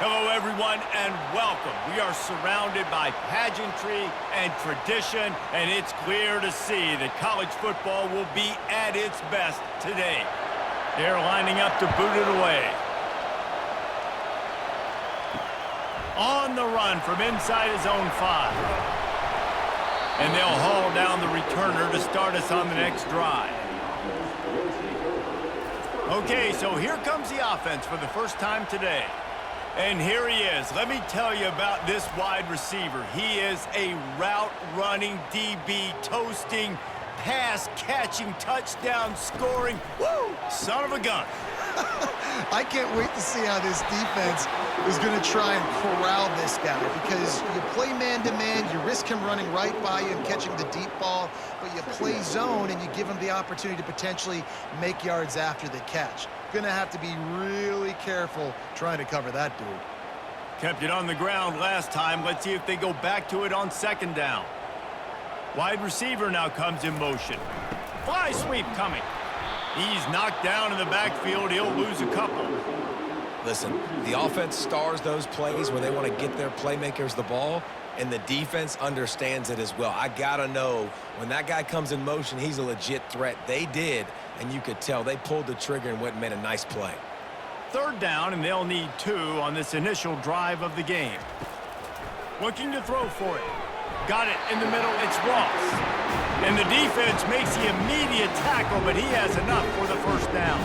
Hello, everyone, and welcome. We are surrounded by pageantry and tradition, and it's clear to see that college football will be at its best today. They're lining up to boot it away. On the run from inside his own 5. And they'll haul down the returner to start us on the next drive. Okay, so here comes the offense for the first time today. And here he is. Let me tell you about this wide receiver. He is a route-running DB, toasting, pass-catching, touchdown-scoring, woo, son of a gun. I can't wait to see how this defense is going to try and corral this guy, because you play man-to-man, you risk him running right by you and catching the deep ball, but you play zone and you give him the opportunity to potentially make yards after the catch. Going to have to be really careful trying to cover that dude. Kept it on the ground last time. Let's see if they go back to it on second down. Wide receiver now comes in motion. Fly sweep coming. He's knocked down in the backfield. He'll lose a couple. Listen, the offense stars those plays where they want to get their playmakers the ball, and the defense understands it as well. I got to know when that guy comes in motion, he's a legit threat. They did, and you could tell they pulled the trigger and went and made a nice play. Third down, and they'll need 2 on this initial drive of the game. Looking to throw for it. Got it in the middle. It's Ross. And the defense makes the immediate tackle, but he has enough for the first down.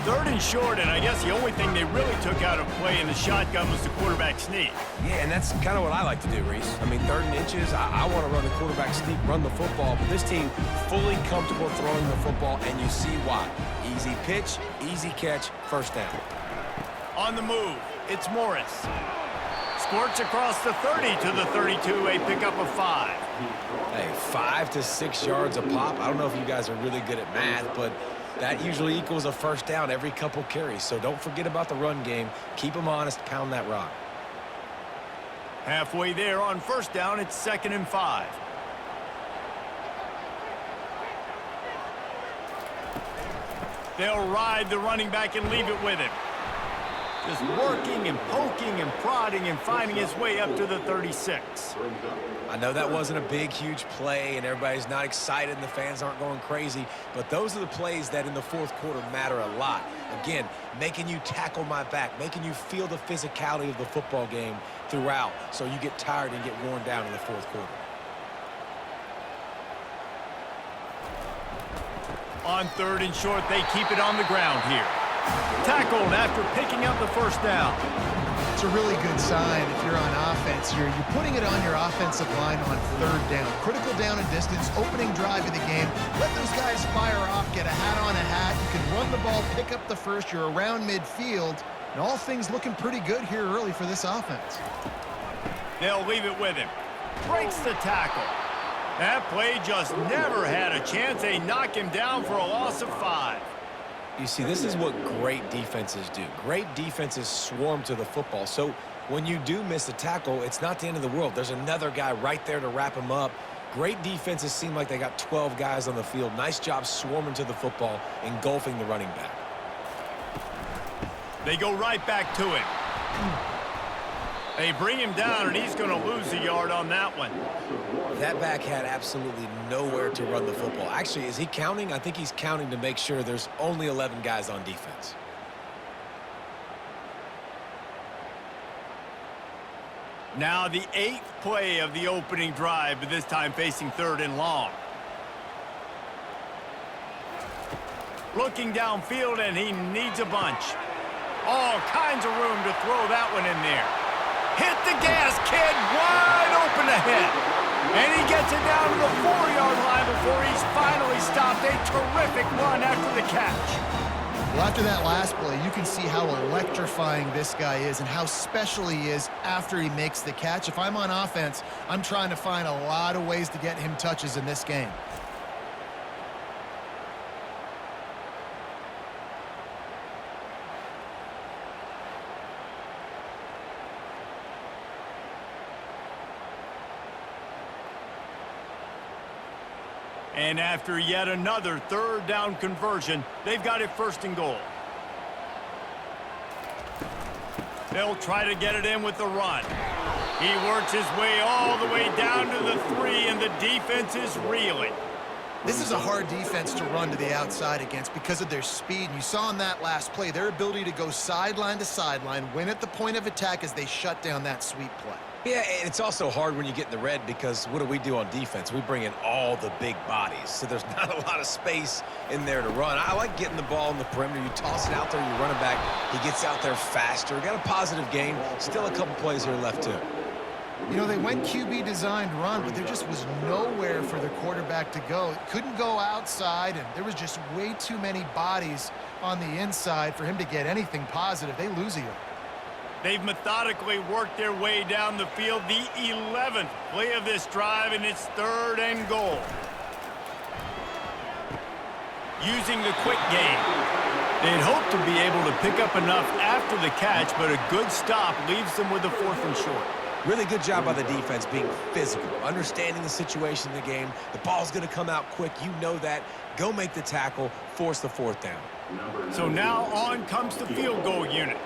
Third and short, and I guess the only thing they really took out of play in the shotgun was the quarterback sneak. Yeah, and that's kind of what I like to do, Reese. I mean, 3rd and inches, I want to run the quarterback sneak, run the football, but this team fully comfortable throwing the football, and you see why. Easy pitch, easy catch, first down. On the move, it's Morris. Squirts across the 30 to the 32, a pickup of 5. Hey, 5 to 6 yards a pop. I don't know if you guys are really good at math, but that usually equals a first down every couple carries. So don't forget about the run game. Keep them honest, pound that rock. Halfway there on first down, it's 2nd and 5. They'll ride the running back and leave it with him. Just working and poking and prodding and finding his way up to the 36. I know that wasn't a big, huge play, and everybody's not excited and the fans aren't going crazy, but those are the plays that in the 4th quarter matter a lot. Again, making you tackle my back, making you feel the physicality of the football game throughout, so you get tired and get worn down in the 4th quarter. On 3rd and short, they keep it on the ground here. Tackled after picking up the first down. It's a really good sign if you're on offense. You're putting it on your offensive line on 3rd down. Critical down and distance, opening drive of the game. Let those guys fire off, get a hat on a hat. You can run the ball, pick up the first. You're around midfield. And all things looking pretty good here early for this offense. They'll leave it with him. Breaks the tackle. That play just never had a chance. They knock him down for a loss of 5. You see, this is what great defenses do. Great defenses swarm to the football. So when you do miss a tackle, it's not the end of the world. There's another guy right there to wrap him up. Great defenses seem like they got 12 guys on the field. Nice job swarming to the football, engulfing the running back. They go right back to him. They bring him down, and he's going to lose a yard on that one. That back had absolutely nowhere to run the football. Actually, is he counting? I think he's counting to make sure there's only 11 guys on defense. Now the 8th play of the opening drive, but this time facing 3rd and long. Looking downfield, and he needs a bunch. All kinds of room to throw that one in there. Hit the gas, kid, wide open ahead. And he gets it down to the 4-yard line before he's finally stopped. A terrific run after the catch. Well, after that last play, you can see how electrifying this guy is and how special he is after he makes the catch. If I'm on offense, I'm trying to find a lot of ways to get him touches in this game. And after yet another 3rd down conversion, they've got it 1st and goal. They'll try to get it in with the run. He works his way all the way down to the 3, and the defense is reeling. This is a hard defense to run to the outside against because of their speed. And you saw in that last play, their ability to go sideline to sideline, win at the point of attack as they shut down that sweep play. Yeah, and it's also hard when you get in the red because what do on defense? We bring in all the big bodies, so there's not a lot of space in there to run. I like getting the ball in the perimeter. You toss it out there, you run it back. He gets out there faster. Got a positive game. Still a couple plays here left, too. You know, they went QB designed run, but there just was nowhere for the quarterback to go. It couldn't go outside, and there was just way too many bodies on the inside for him to get anything positive. They lose a yard. They've methodically worked their way down the field. The 11th play of this drive, and it's 3rd and goal. Using the quick game. They'd hope to be able to pick up enough after the catch, but a good stop leaves them with a 4th and short. Really good job by the defense being physical, understanding the situation in the game. The ball's going to come out quick. You know that. Go make the tackle, force the 4th down. So now on comes the field goal unit.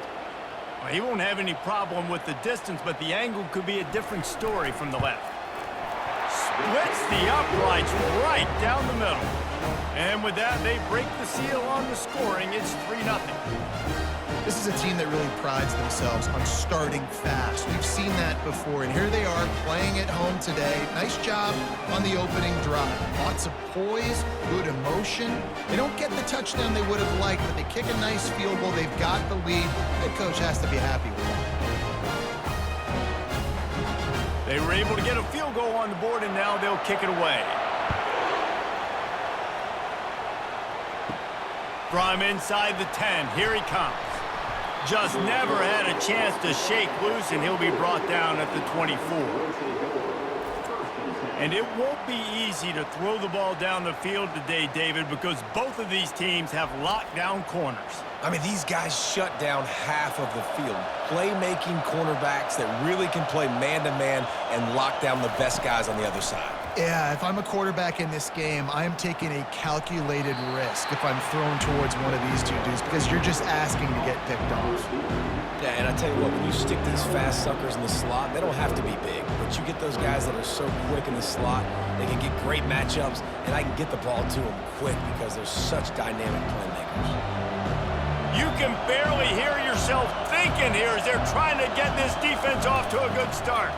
Well, he won't have any problem with the distance, but the angle could be a different story from the left. Splits the uprights right down the middle. And with that, they break the seal on the scoring. It's 3-0. This is a team that really prides themselves on starting fast. We've seen that before, and here they are playing at home today. Nice job on the opening drive. Lots of poise, good emotion. They don't get the touchdown they would have liked, but they kick a nice field goal. They've got the lead. Head coach has to be happy with that. They were able to get a field goal on the board, and now they'll kick it away. From inside the 10, here he comes. Just never had a chance to shake loose, and he'll be brought down at the 24. And it won't be easy to throw the ball down the field today, David, because both of these teams have lockdown corners. I mean, these guys shut down half of the field. Playmaking cornerbacks that really can play man-to-man and lock down the best guys on the other side. Yeah, if I'm a quarterback in this game, I am taking a calculated risk if I'm thrown towards one of these two dudes because you're just asking to get picked off. Yeah, and I tell you what, when you stick these fast suckers in the slot, they don't have to be big, but you get those guys that are so quick in the slot, they can get great matchups, and I can get the ball to them quick because they're such dynamic playmakers. You can barely hear yourself thinking here as they're trying to get this defense off to a good start.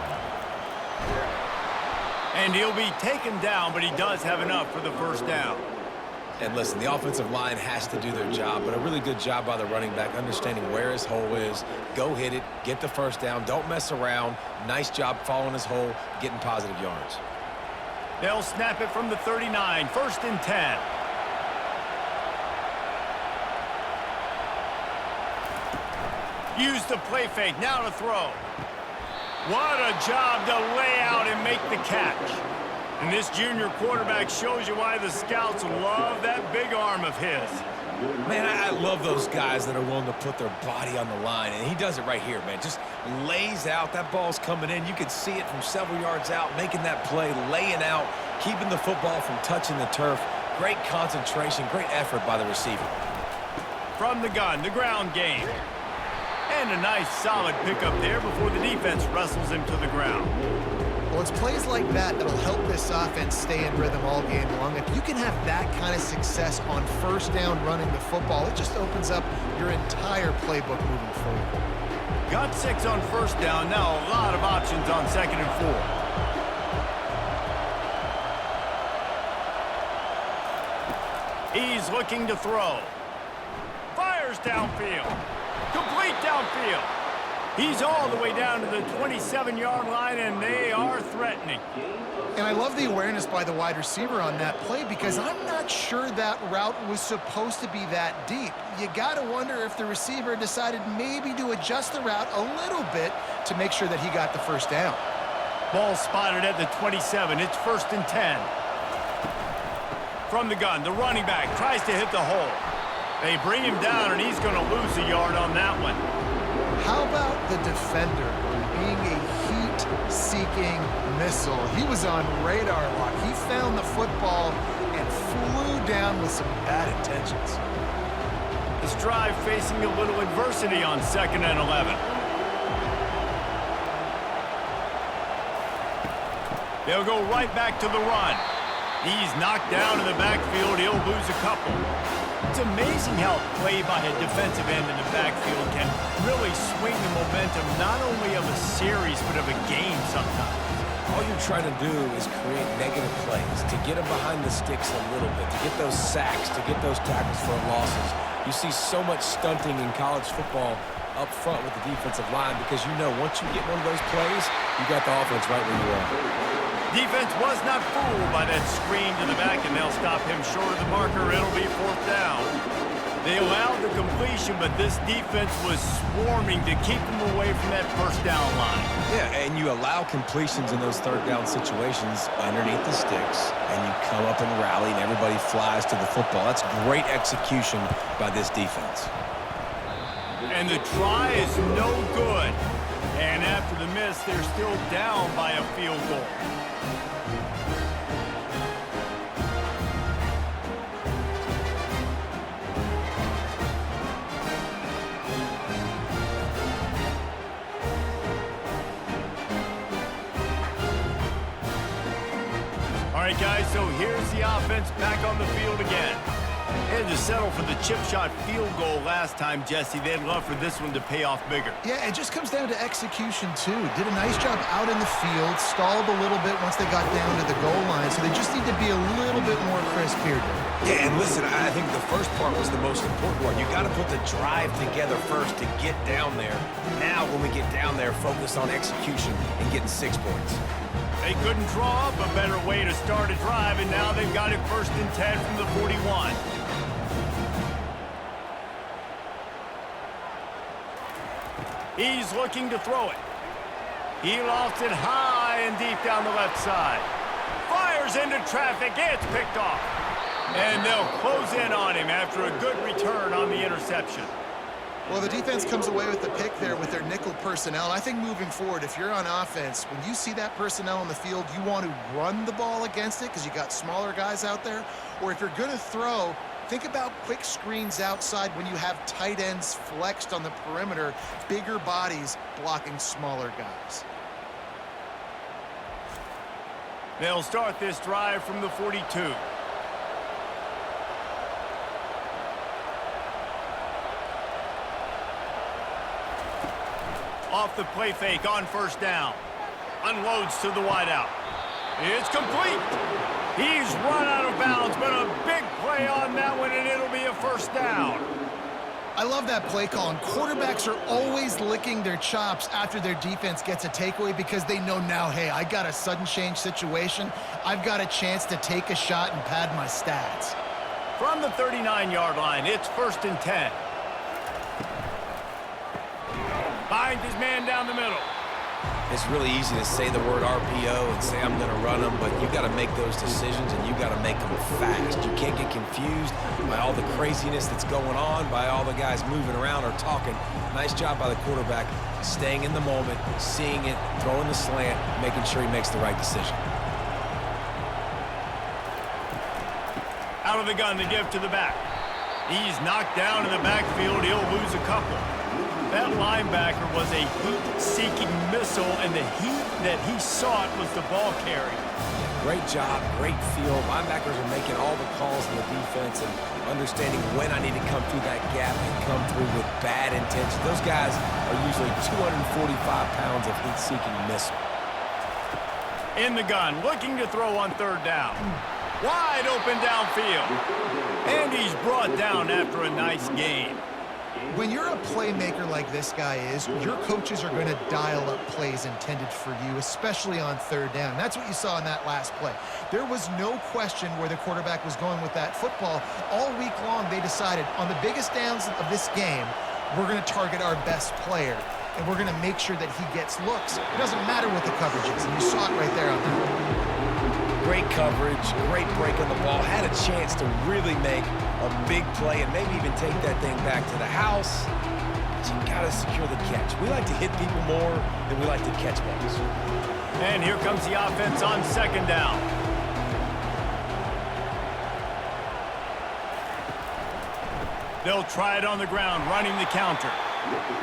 And he'll be taken down, but he does have enough for the 1st down. And listen, the offensive line has to do their job, but a really good job by the running back, understanding where his hole is. Go hit it, get the 1st down, don't mess around. Nice job following his hole, getting positive yards. They'll snap it from the 39, 1st and 10. Use the play fake, now to throw. What a job to lay out and make the catch. And this junior quarterback shows you why the scouts love that big arm of his. Man, I love those guys that are willing to put their body on the line, and he does it right here, man. Just lays out. That ball's coming in. You can see it from several yards out, making that play, laying out, keeping the football from touching the turf. Great concentration, great effort by the receiver. From the gun, the ground game. And a nice solid pickup there before the defense wrestles him to the ground. Well, it's plays like that that'll help this offense stay in rhythm all game long. If you can have that kind of success on 1st down running the football, it just opens up your entire playbook moving forward. Got 6 on 1st down, now a lot of options on 2nd and 4. He's looking to throw. Fires downfield. Complete downfield. He's all the way down to the 27-yard line, and they are threatening. And I love the awareness by the wide receiver on that play because I'm not sure that route was supposed to be that deep. You got to wonder if the receiver decided maybe to adjust the route a little bit to make sure that he got the 1st down. Ball spotted at the 27. It's 1st and 10. From the gun, the running back tries to hit the hole. They bring him down, and he's going to lose a yard on that one. How about the defender being a heat-seeking missile? He was on radar lock. He found the football and flew down with some bad intentions. This drive facing a little adversity on 2nd and 11. They'll go right back to the run. He's knocked down in the backfield. He'll lose a couple. It's amazing how a play by a defensive end in the backfield can really swing the momentum not only of a series but of a game sometimes. All you're trying to do is create negative plays, to get them behind the sticks a little bit, to get those sacks, to get those tackles for losses. You see so much stunting in college football up front with the defensive line because you know once you get one of those plays, you got the offense right where you are. Defense was not fooled by that screen to the back, and they'll stop him short of the marker. It'll be 4th down. They allowed the completion, but this defense was swarming to keep them away from that 1st down line. Yeah, and you allow completions in those 3rd down situations underneath the sticks, and you come up and rally, and everybody flies to the football. That's great execution by this defense. And the try is no good. And after the miss, they're still down by a field goal. All right, guys, so here's the offense back on the field again. Had to settle for the chip shot field goal last time, Jesse. They'd love for this one to pay off bigger. Yeah, it just comes down to execution, too. Did a nice job out in the field, stalled a little bit once they got down to the goal line, so they just need to be a little bit more crisp here. Yeah, and listen, I think the first part was the most important one. You got to put the drive together first to get down there. Now, when we get down there, focus on execution and getting 6 points. They couldn't draw up a better way to start a drive, and now they've got it 1st and 10 from the 41. He's looking to throw it. He lofts it high and deep down the left side. Fires into traffic. It's picked off. And they'll close in on him after a good return on the interception. Well, the defense comes away with the pick there with their nickel personnel. I think moving forward, if you're on offense, when you see that personnel on the field, you want to run the ball against it because you got smaller guys out there. Or if you're going to throw, think about quick screens outside when you have tight ends flexed on the perimeter, bigger bodies blocking smaller guys. They'll start this drive from the 42. Off the play fake on 1st down. Unloads to the wideout. It's complete. He's run out of bounds, but a big play on that one, and it'll be a 1st down. I love that play call, and quarterbacks are always licking their chops after their defense gets a takeaway because they know now, hey, I got a sudden change situation. I've got a chance to take a shot and pad my stats. From the 39-yard line, it's 1st and 10. Finds his man down the middle. It's really easy to say the word RPO and say I'm going to run them, but you got to make those decisions and you got to make them fast. You can't get confused by all the craziness that's going on, by all the guys moving around or talking. Nice job by the quarterback, staying in the moment, seeing it, throwing the slant, making sure he makes the right decision. Out of the gun to give to the back. He's knocked down in the backfield. He'll lose a couple. That linebacker was a heat-seeking missile, and the heat that he sought was the ball carrier. Great job, great feel. Linebackers are making all the calls in the defense and understanding when I need to come through that gap and come through with bad intention. Those guys are usually 245 pounds of heat-seeking missile. In the gun, looking to throw on 3rd down. Wide open downfield. And he's brought down after a nice gain. When you're a playmaker like this guy is, your coaches are going to dial up plays intended for you, especially on 3rd down. That's what you saw in that last play. There was no question where the quarterback was going with that football. All week long, they decided on the biggest downs of this game, we're going to target our best player, and we're going to make sure that he gets looks. It doesn't matter what the coverage is, and you saw it right there on that. Great coverage, great break on the ball, had a chance to really make a big play and maybe even take that thing back to the house. But you got to secure the catch. We like to hit people more than we like to catch balls. And here comes the offense on 2nd down. They'll try it on the ground, running the counter.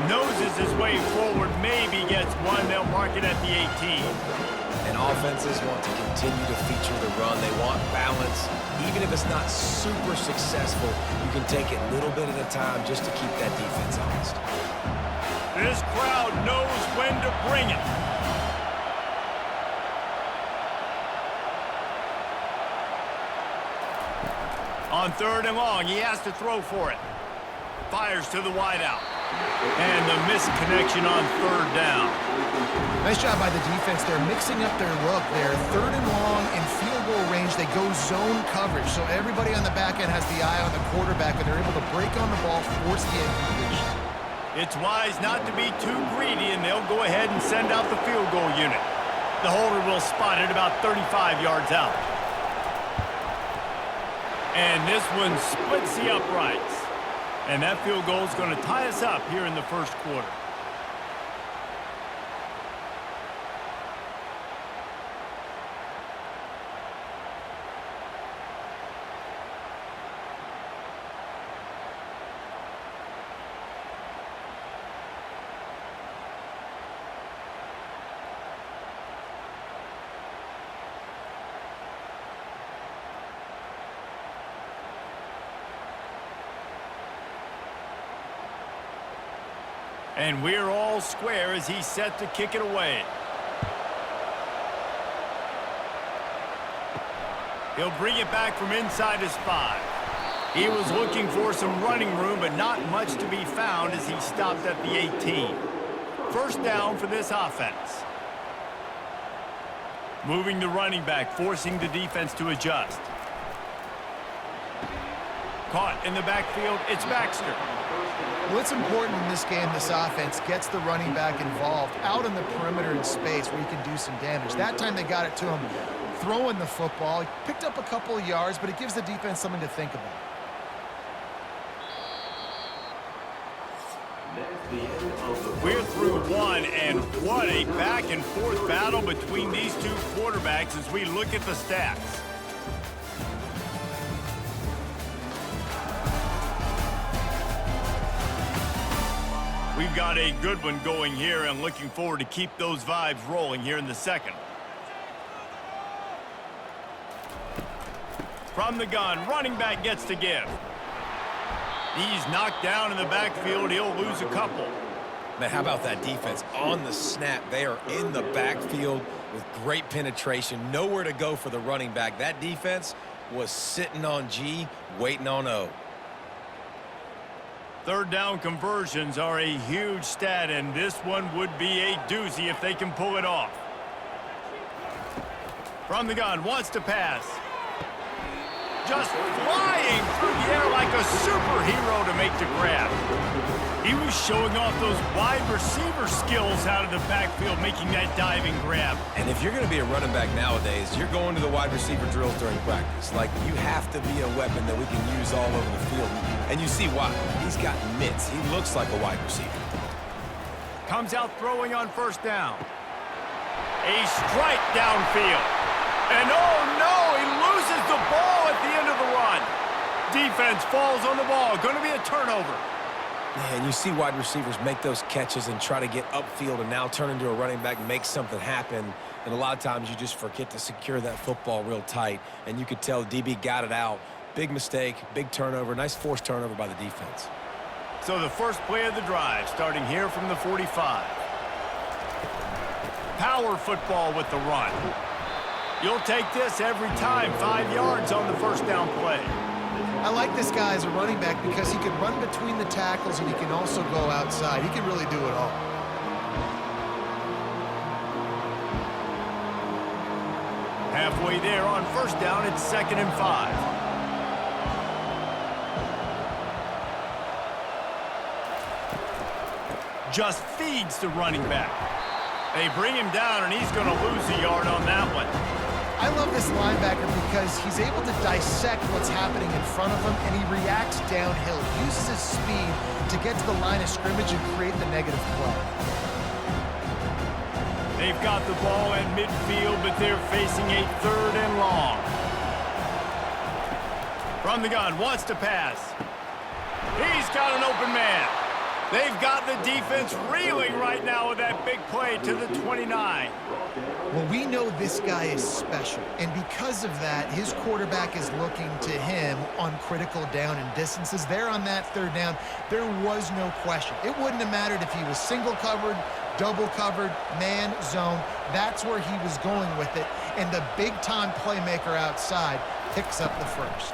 Noses his way forward, maybe gets one. They'll mark it at the 18. And offenses want to continue to feature the run. They want balance. Even if it's not super successful, you can take it little bit at a time just to keep that defense honest. This crowd knows when to bring it. On 3rd and long, he has to throw for it. Fires to the wideout. And the missed connection on 3rd down. Nice job by the defense. They're mixing up their look there. 3rd and long in field goal range. They go zone coverage. So everybody on the back end has the eye on the quarterback, and they're able to break on the ball, force the incompletion. It's wise not to be too greedy, and they'll go ahead and send out the field goal unit. The holder will spot it about 35 yards out. And this one splits the uprights. And that field goal is going to tie us up here in the first quarter. And we're all square as he's set to kick it away. He'll bring it back from inside his 5. He was looking for some running room, but not much to be found as he stopped at the 18. First down for this offense. Moving the running back, forcing the defense to adjust. Caught in the backfield, it's Baxter. What's important in this game, this offense gets the running back involved out on the perimeter in space where he can do some damage. That time they got it to him throwing the football. He picked up a couple of yards, but it gives the defense something to think about. We're through one, and what a back-and-forth battle between these two quarterbacks as we look at the stats. We've got a good one going here and looking forward to keep those vibes rolling here in the second. From the gun, running back gets to give. He's knocked down in the backfield. He'll lose a couple. Man, how about that defense? On the snap, they are in the backfield with great penetration. Nowhere to go for the running back. That defense was sitting on G, waiting on O. 3rd down conversions are a huge stat, and this one would be a doozy if they can pull it off. From the gun, wants to pass. Just flying through the air like a superhero to make the grab. He was showing off those wide receiver skills out of the backfield, making that diving grab. And if you're going to be a running back nowadays, you're going to the wide receiver drills during practice. Like, you have to be a weapon that we can use all over the field. And you see why. He's got mitts. He looks like a wide receiver. Comes out throwing on 1st down. A strike downfield. And oh no, he loses the ball at the end of the run. Defense falls on the ball. Going to be a turnover. Yeah, and you see wide receivers make those catches and try to get upfield and now turn into a running back and make something happen. And a lot of times you just forget to secure that football real tight. And you could tell DB got it out. Big mistake, big turnover, nice forced turnover by the defense. So the first play of the drive starting here from the 45. Power football with the run. You'll take this every time. 5 yards on the 1st down play. I like this guy as a running back because he can run between the tackles and he can also go outside. He can really do it all. Halfway there on 1st down, it's 2nd and 5. Just feeds the running back. They bring him down, and he's going to lose a yard on that one. I love this linebacker because he's able to dissect what's happening in front of him, and he reacts downhill. He uses his speed to get to the line of scrimmage and create the negative play. They've got the ball in midfield, but they're facing a 3rd and long. From the gun, wants to pass. He's got an open man. They've got the defense reeling right now with that big play to the 29. Well, we know this guy is special, and because of that, his quarterback is looking to him on critical down and distances. There on that third down, there was no question. It wouldn't have mattered if he was single covered, double covered, man, zone. That's where he was going with it, and the big-time playmaker outside picks up the first.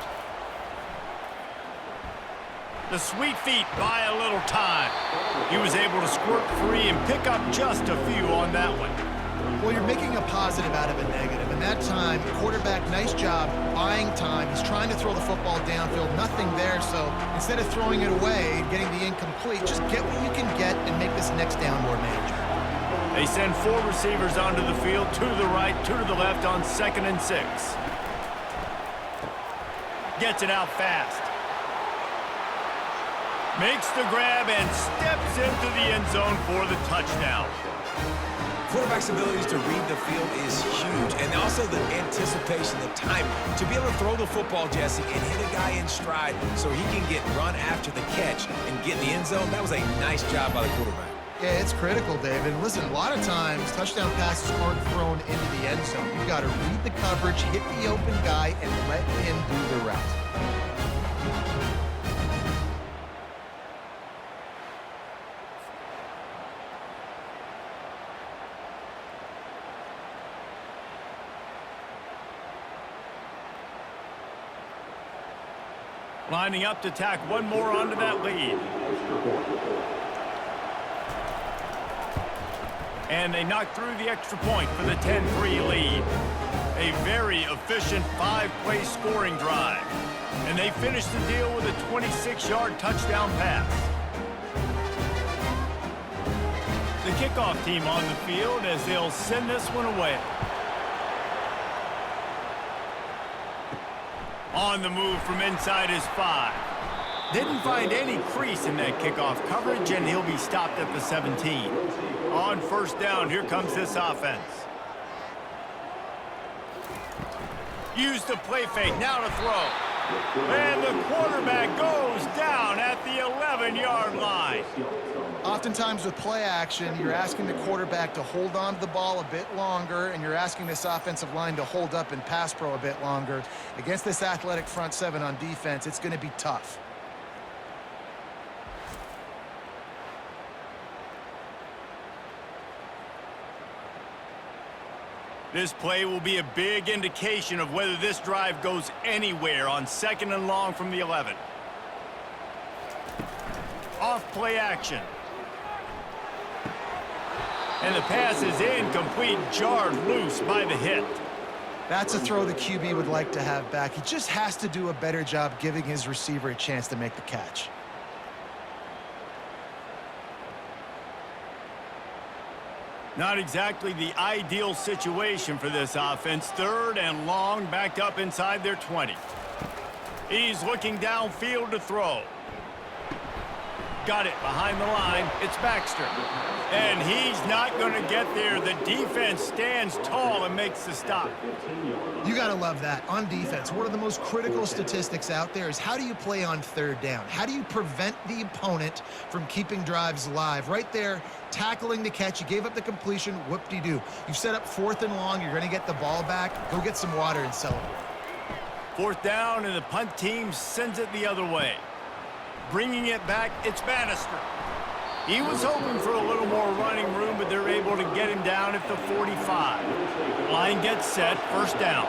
The sweet feet buy a little time. He was able to squirt free and pick up just a few on that one. Well, you're making a positive out of a negative, and that time, quarterback, nice job buying time. He's trying to throw the football downfield, nothing there, so instead of throwing it away and getting the incomplete, just get what you can get and make this next down more manageable. They send 4 receivers onto the field, 2 to the right, 2 to the left on 2nd and 6. Gets it out fast. Makes the grab and steps into the end zone for the touchdown. Quarterback's abilities to read the field is huge, and also the anticipation, the time to be able to throw the football, Jesse, and hit a guy in stride so he can get run after the catch and get in the end zone. That was a nice job by the quarterback. Yeah, it's critical, David. Listen, a lot of times, touchdown passes aren't thrown into the end zone. You've got to read the coverage, hit the open guy, and let him do the rest. Lining up to tack one more onto that lead. And they knock through the extra point for the 10-3 lead. A very efficient 5-play scoring drive. And they finish the deal with a 26-yard touchdown pass. The kickoff team on the field as they'll send this one away. On the move from inside his 5. Didn't find any crease in that kickoff coverage, and he'll be stopped at the 17. On first down, here comes this offense. Use the play fake, now to throw. And the quarterback goes down at the 11-yard line. Oftentimes with play action, you're asking the quarterback to hold on to the ball a bit longer, and you're asking this offensive line to hold up and pass pro a bit longer. Against this athletic front 7 on defense, it's going to be tough. This play will be a big indication of whether this drive goes anywhere on 2nd and long from the 11. Off play action. And the pass is incomplete, jarred loose by the hit. That's a throw the QB would like to have back. He just has to do a better job giving his receiver a chance to make the catch. Not exactly the ideal situation for this offense. 3rd and long, backed up inside their 20. He's looking downfield to throw. Got it behind the line. It's Baxter. And he's not going to get there. The defense stands tall and makes the stop. You got to love that. On defense, one of the most critical statistics out there is how do you play on 3rd down? How do you prevent the opponent from keeping drives alive? Right there, tackling the catch. You gave up the completion. Whoop-de-doo. You've set up 4th and long. You're going to get the ball back. Go get some water and celebrate. 4th down, and the punt team sends it the other way. Bringing it back, it's Bannister. He was hoping for a little more running room, but they're able to get him down at the 45. Line gets set, 1st down.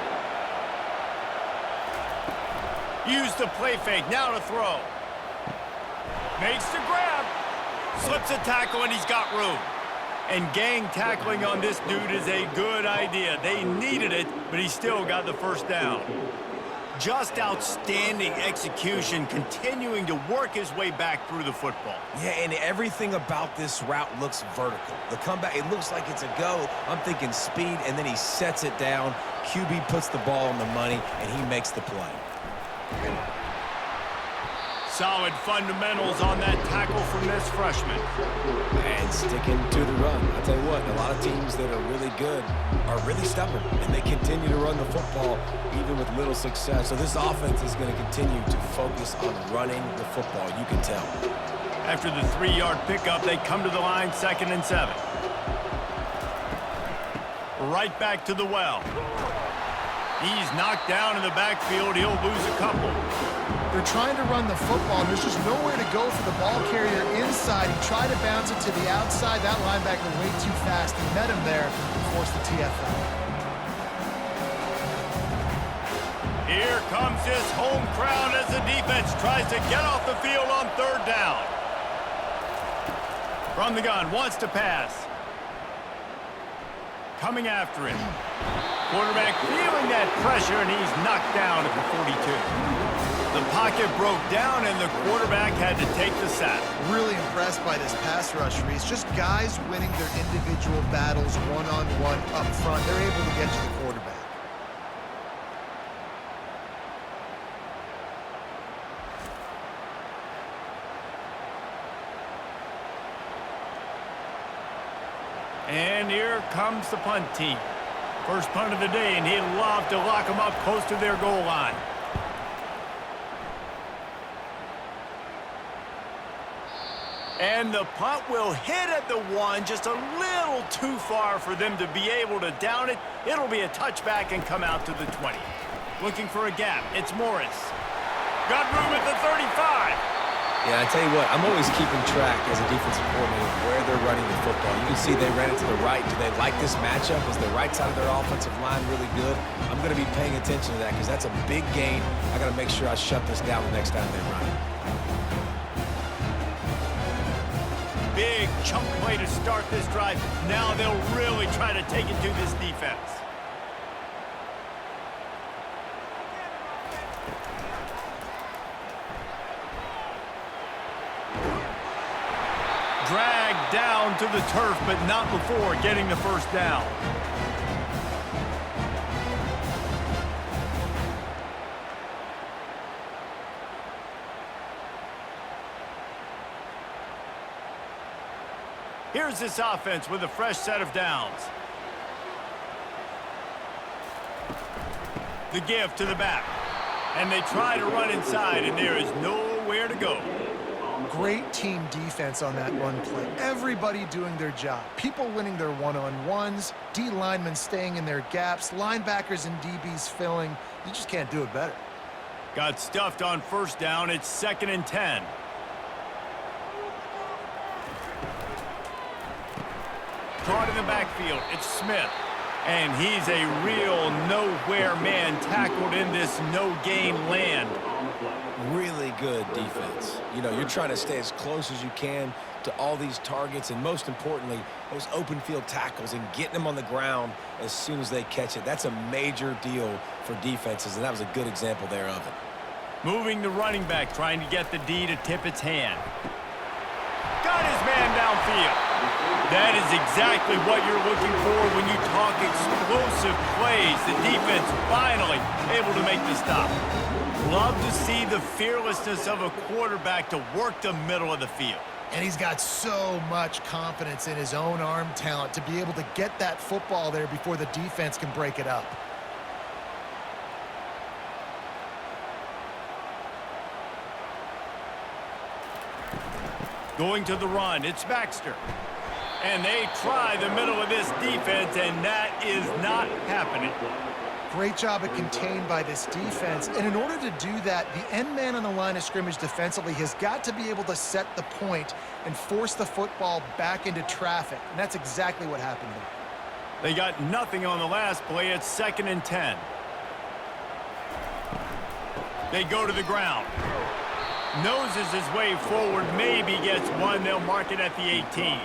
Use the play fake, now to throw. Makes the grab. Slips a tackle, and he's got room. And gang tackling on this dude is a good idea. They needed it, but he still got the 1st down. Just outstanding execution, continuing to work his way back through the football. Yeah, and everything about this route looks vertical. The comeback, it looks like it's a go. I'm thinking speed, and then he sets it down. QB puts the ball on the money, and he makes the play. Solid fundamentals on that tackle from this freshman. And sticking to the run. I'll tell you what, a lot of teams that are really good are really stubborn, and they continue to run the football even with little success. So this offense is going to continue to focus on running the football, you can tell. After the 3-yard pickup, they come to the line 2nd and 7. Right back to the well. He's knocked down in the backfield. He'll lose a couple. They're trying to run the football, and there's just nowhere to go for the ball carrier inside. He tried to bounce it to the outside. That linebacker way too fast. He met him there and forced the TFL. Here comes this home crowd as the defense tries to get off the field on 3rd down. From the gun, wants to pass. Coming after him. Quarterback feeling that pressure, and he's knocked down at the 42. The pocket broke down, and the quarterback had to take the sack. Really impressed by this pass rush, Reese. Just guys winning their individual battles one-on-one up front. They're able to get to the quarterback. And here comes the punt team. First punt of the day, and he'd love to lock them up close to their goal line. And the punt will hit at the 1, just a little too far for them to be able to down it. It'll be a touchback and come out to the 20. Looking for a gap. It's Morris. Got room at the 35. Yeah, I tell you what, I'm always keeping track as a defensive coordinator of where they're running the football. You can see they ran it to the right. Do they like this matchup? Is the right side of their offensive line really good? I'm going to be paying attention to that because that's a big gain. I got to make sure I shut this down the next time they run it. Big chunk play to start this drive. Now they'll really try to take it to this defense. Dragged down to the turf, but not before getting the first down. Here's this offense with a fresh set of downs. The give to the back. And they try to run inside, and there is nowhere to go. Great team defense on that run play. Everybody doing their job. People winning their one-on-ones, D linemen staying in their gaps, linebackers and DBs filling. You just can't do it better. Got stuffed on first down. It's 2nd and 10. Caught in the backfield. It's Smith. And he's a real nowhere man tackled in this no-gain land. Really good defense. You know, you're trying to stay as close as you can to all these targets, and most importantly, those open field tackles and getting them on the ground as soon as they catch it. That's a major deal for defenses, and that was a good example there of it. Moving the running back, trying to get the D to tip its hand. Got his man downfield. That is exactly what you're looking for when you talk explosive plays. The defense finally able to make the stop. Love to see the fearlessness of a quarterback to work the middle of the field. And he's got so much confidence in his own arm talent to be able to get that football there before the defense can break it up. Going to the run, it's Baxter. And they try the middle of this defense, and that is not happening. Great job at contained by this defense. And in order to do that, the end man on the line of scrimmage defensively has got to be able to set the point and force the football back into traffic. And that's exactly what happened there. They got nothing on the last play. It's 2nd and 10. They go to the ground. Noses his way forward, maybe gets one. They'll mark it at the 18.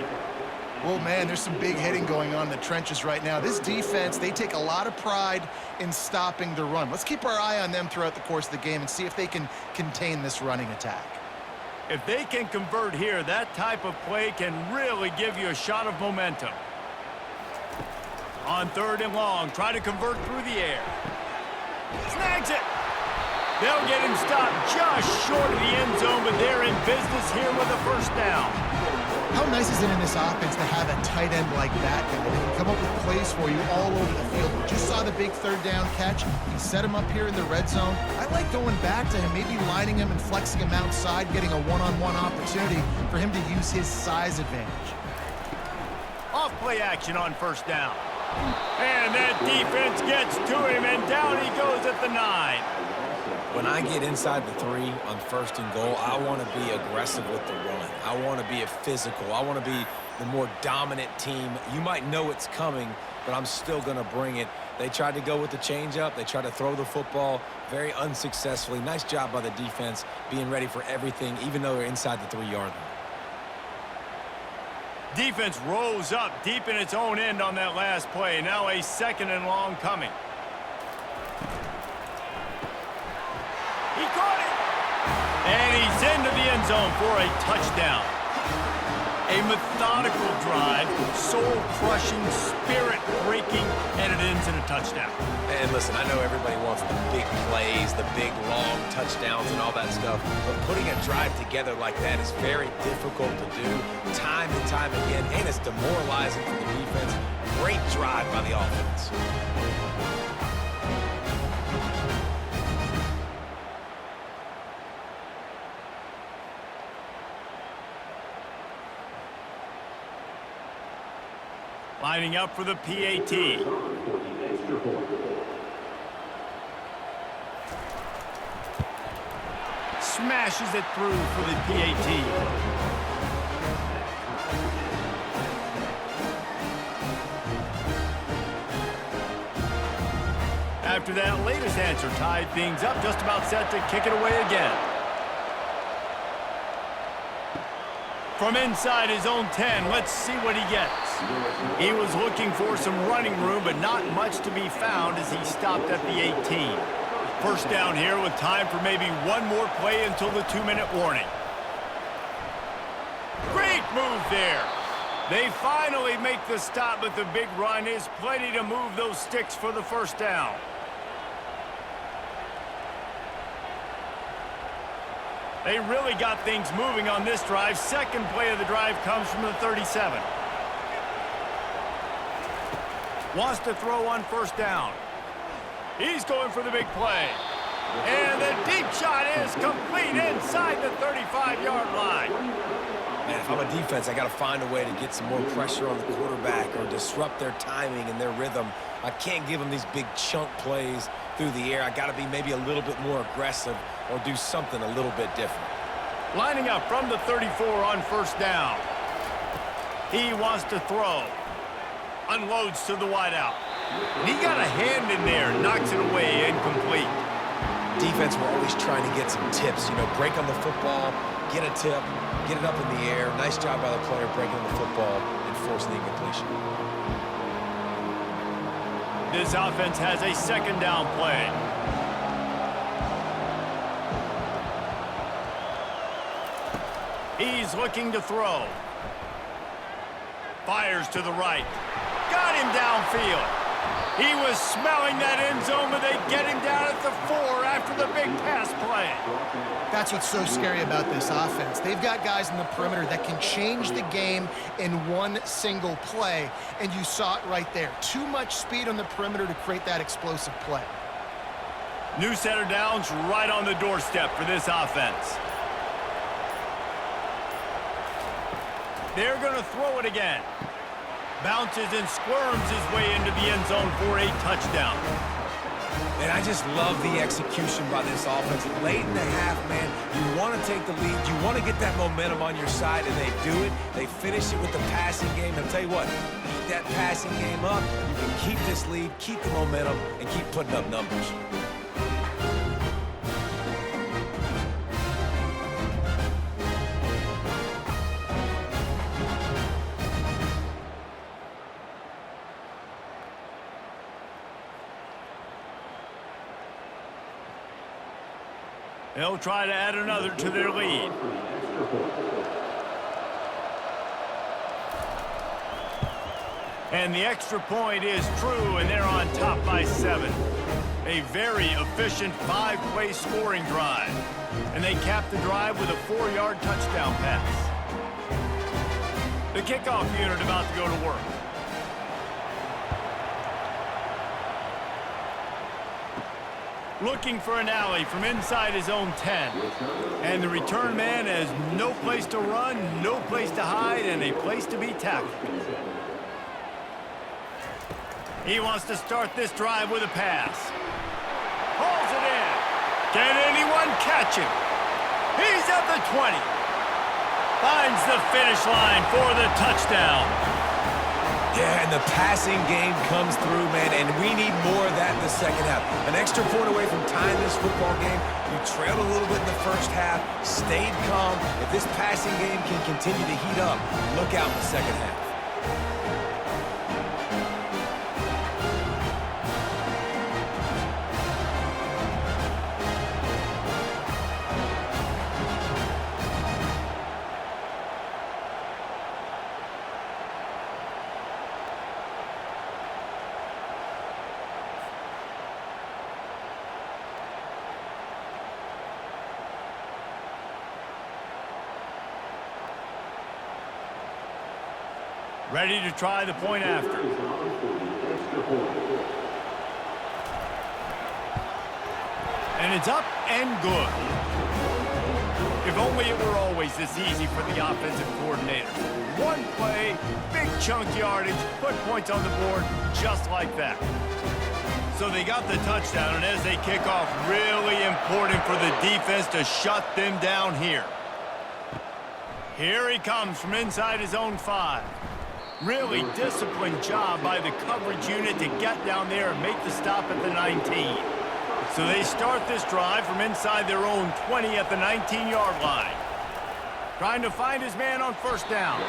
Well, man, there's some big hitting going on in the trenches right now. This defense, they take a lot of pride in stopping the run. Let's keep our eye on them throughout the course of the game and see if they can contain this running attack. If they can convert here, that type of play can really give you a shot of momentum. On 3rd and long, try to convert through the air. Snags it. They'll get him stopped just short of the end zone, but they're in business here with a first down. How nice is it in this offense to have a tight end like that guy that can come up with plays for you all over the field? We just saw the big third down catch. He set him up here in the red zone. I like going back to him, maybe lining him and flexing him outside, getting a one-on-one opportunity for him to use his size advantage. Off play action on first down. And that defense gets to him, and down he goes at the 9. When I get inside the 3 on first and goal, I want to be aggressive with the run. I want to be physical. I want to be the more dominant team. You might know it's coming, but I'm still going to bring it. They tried to go with the changeup. They tried to throw the football very unsuccessfully. Nice job by the defense being ready for everything, even though they're inside the 3-yard line. Defense rolls up deep in its own end on that last play. Now a 2nd and long coming. He caught it! And he's into the end zone for a touchdown. A methodical drive, soul-crushing, spirit-breaking, and it ends in a touchdown. And listen, I know everybody wants the big plays, the big, long touchdowns and all that stuff, but putting a drive together like that is very difficult to do time and time again, and it's demoralizing for the defense. Great drive by the offense. Lining up for the PAT. Smashes it through for the PAT. After that latest answer tied things up, just about set to kick it away again. From inside his own 10, let's see what he gets. He was looking for some running room, but not much to be found as he stopped at the 18. First down here with time for maybe one more play until the 2-minute warning. Great move there. They finally make the stop, but the big run is plenty to move those sticks for the first down. They really got things moving on this drive. Second play of the drive comes from the 37. Wants to throw on first down. He's going for the big play. And the deep shot is complete inside the 35-yard line. Man, if I'm a defense, I got to find a way to get some more pressure on the quarterback or disrupt their timing and their rhythm. I can't give them these big chunk plays through the air. I got to be maybe a little bit more aggressive or do something a little bit different. Lining up from the 34 on first down. He wants to throw. Unloads to the wideout. And he got a hand in there, knocks it away, incomplete. Defense, we're always trying to get some tips. You know, break on the football, get a tip, get it up in the air. Nice job by the player breaking the football and forcing the incompletion. This offense has a second down play. He's looking to throw. Fires to the right. Got him downfield. He was smelling that end zone, but they get him down at the 4 after the big pass play. That's what's so scary about this offense. They've got guys in the perimeter that can change the game in one single play, and you saw it right there. Too much speed on the perimeter to create that explosive play. New set of downs right on the doorstep for this offense. They're going to throw it again. Bounces and squirms his way into the end zone for a touchdown. And I just love the execution by this offense. Late in the half, man, you want to take the lead. You want to get that momentum on your side, and they do it. They finish it with the passing game. I'll tell you what, keep that passing game up. You can keep this lead, keep the momentum, and keep putting up numbers. They'll try to add another to their lead. And the extra point is true, and they're on top by 7. A very efficient 5-play scoring drive. And they cap the drive with a 4-yard touchdown pass. The kickoff unit about to go to work. Looking for an alley from inside his own 10. And the return man has no place to run, no place to hide, and a place to be tackled. He wants to start this drive with a pass. Hauls it in. Can anyone catch him? He's at the 20. Finds the finish line for the touchdown. Yeah, and the passing game comes through, man, and we need more of that in the second half. An extra point away from tying this football game. You trailed a little bit in the first half, stayed calm. If this passing game can continue to heat up, look out in the second half. Ready to try the point after. And it's up and good. If only it were always this easy for the offensive coordinator. One play, big chunk yardage, put points on the board just like that. So they got the touchdown, and as they kick off, really important for the defense to shut them down here. Here he comes from inside his own 5. Really disciplined job by the coverage unit to get down there and make the stop at the 19. So they start this drive from inside their own 20 at the 19-yard line. Trying to find his man on first down.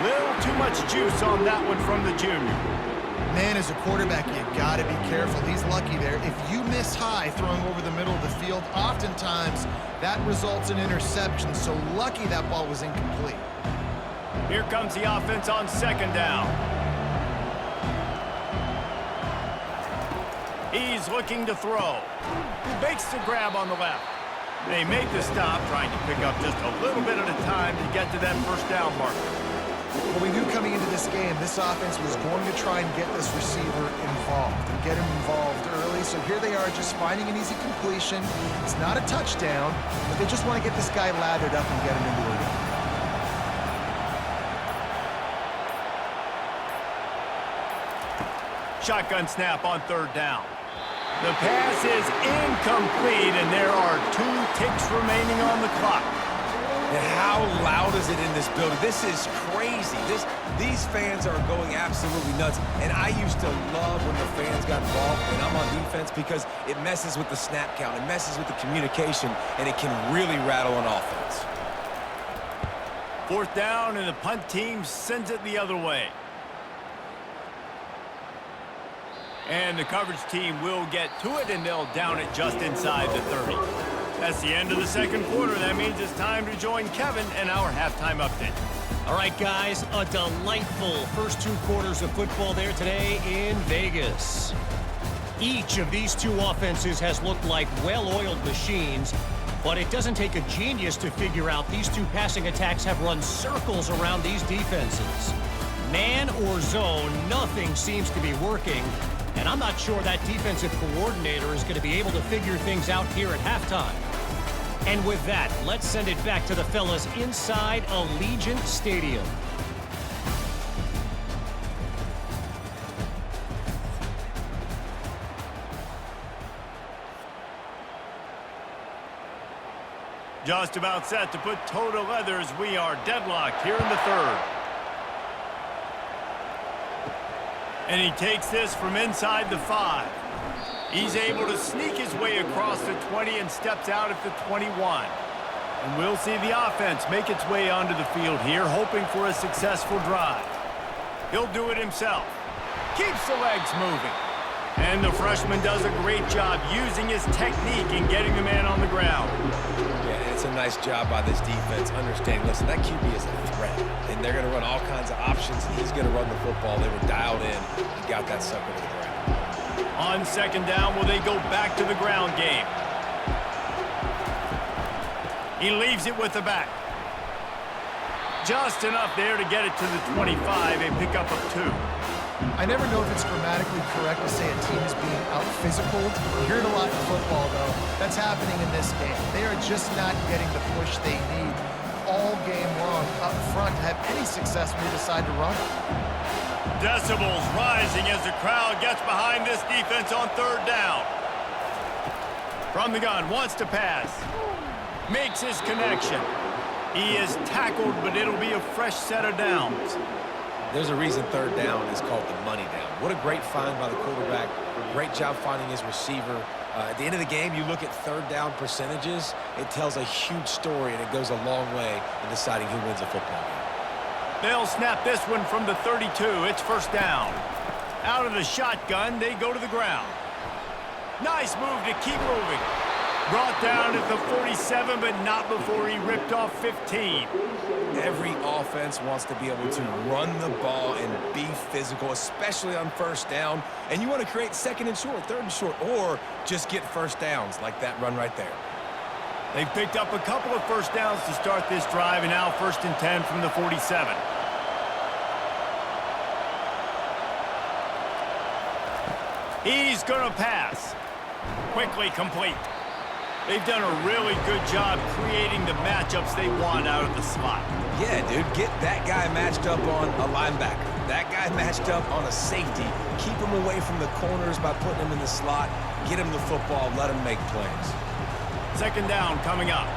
Little too much juice on that one from the junior. Man, as a quarterback, you got to be careful. He's lucky there. If you miss high throwing over the middle of the field, oftentimes that results in interception. So lucky that ball was incomplete. Here comes the offense on second down. He's looking to throw. He makes the grab on the left. They make the stop, trying to pick up just a little bit at a time to get to that first down marker. Well, we knew coming into this game, this offense was going to try and get this receiver involved and get him involved early. So here they are just finding an easy completion. It's not a touchdown, but they just want to get this guy lathered up and get him into a run. Shotgun snap on third down. The pass is incomplete, and there are 2 ticks remaining on the clock. And how loud is it in this building? This is crazy. These fans are going absolutely nuts. And I used to love when the fans got involved when I'm on defense because it messes with the snap count. It messes with the communication, and it can really rattle an offense. Fourth down, and the punt team sends it the other way. And the coverage team will get to it, and they'll down it just inside the 30. That's the end of the second quarter. That means it's time to join Kevin and our halftime update. All right, guys, a delightful first 2 quarters of football there today in Vegas. Each of these 2 offenses has looked like well-oiled machines, but it doesn't take a genius to figure out these 2 passing attacks have run circles around these defenses. Man or zone, nothing seems to be working. And I'm not sure that defensive coordinator is going to be able to figure things out here at halftime. And with that, let's send it back to the fellas inside Allegiant Stadium. Just about set to put toe to leather as we are deadlocked here in the third. And he takes this from inside the 5. He's able to sneak his way across the 20 and steps out at the 21. And we'll see the offense make its way onto the field here, hoping for a successful drive. He'll do it himself. Keeps the legs moving. And the freshman does a great job using his technique and getting the man on the ground. Yeah, it's a nice job by this defense. Understanding, listen, that QB is a threat. And they're going to run all kinds of options, and he's going to run the football. They were dialed in. He got that sucker to the ground. On second down, will they go back to the ground game? He leaves it with the back. Just enough there to get it to the 25, a pickup of 2. I never know if it's grammatically correct to say a team is being out-physical. You hear it a lot in football, though. That's happening in this game. They are just not getting the push they need all game long up front to have any success when they decide to run. Decibels rising as the crowd gets behind this defense on third down. From the gun, wants to pass. Makes his connection. He is tackled, but it'll be a fresh set of downs. There's a reason third down is called the money down. What a great find by the quarterback. Great job finding his receiver. At the end of the game, you look at third down percentages. It tells a huge story, and it goes a long way in deciding who wins a football game. They'll snap this one from the 32. It's first down. Out of the shotgun, they go to the ground. Nice move to keep moving. Brought down at the 47, but not before he ripped off 15. Every offense wants to be able to run the ball and be physical, especially on first down. And you want to create second and short, third and short, or just get first downs like that run right there. They've picked up a couple of first downs to start this drive, and now first and 10 from the 47. He's going to pass. Quickly complete. They've done a really good job creating the matchups they want out of the slot. Yeah, dude, get that guy matched up on a linebacker. That guy matched up on a safety. Keep him away from the corners by putting him in the slot. Get him the football, let him make plays. Second down coming up.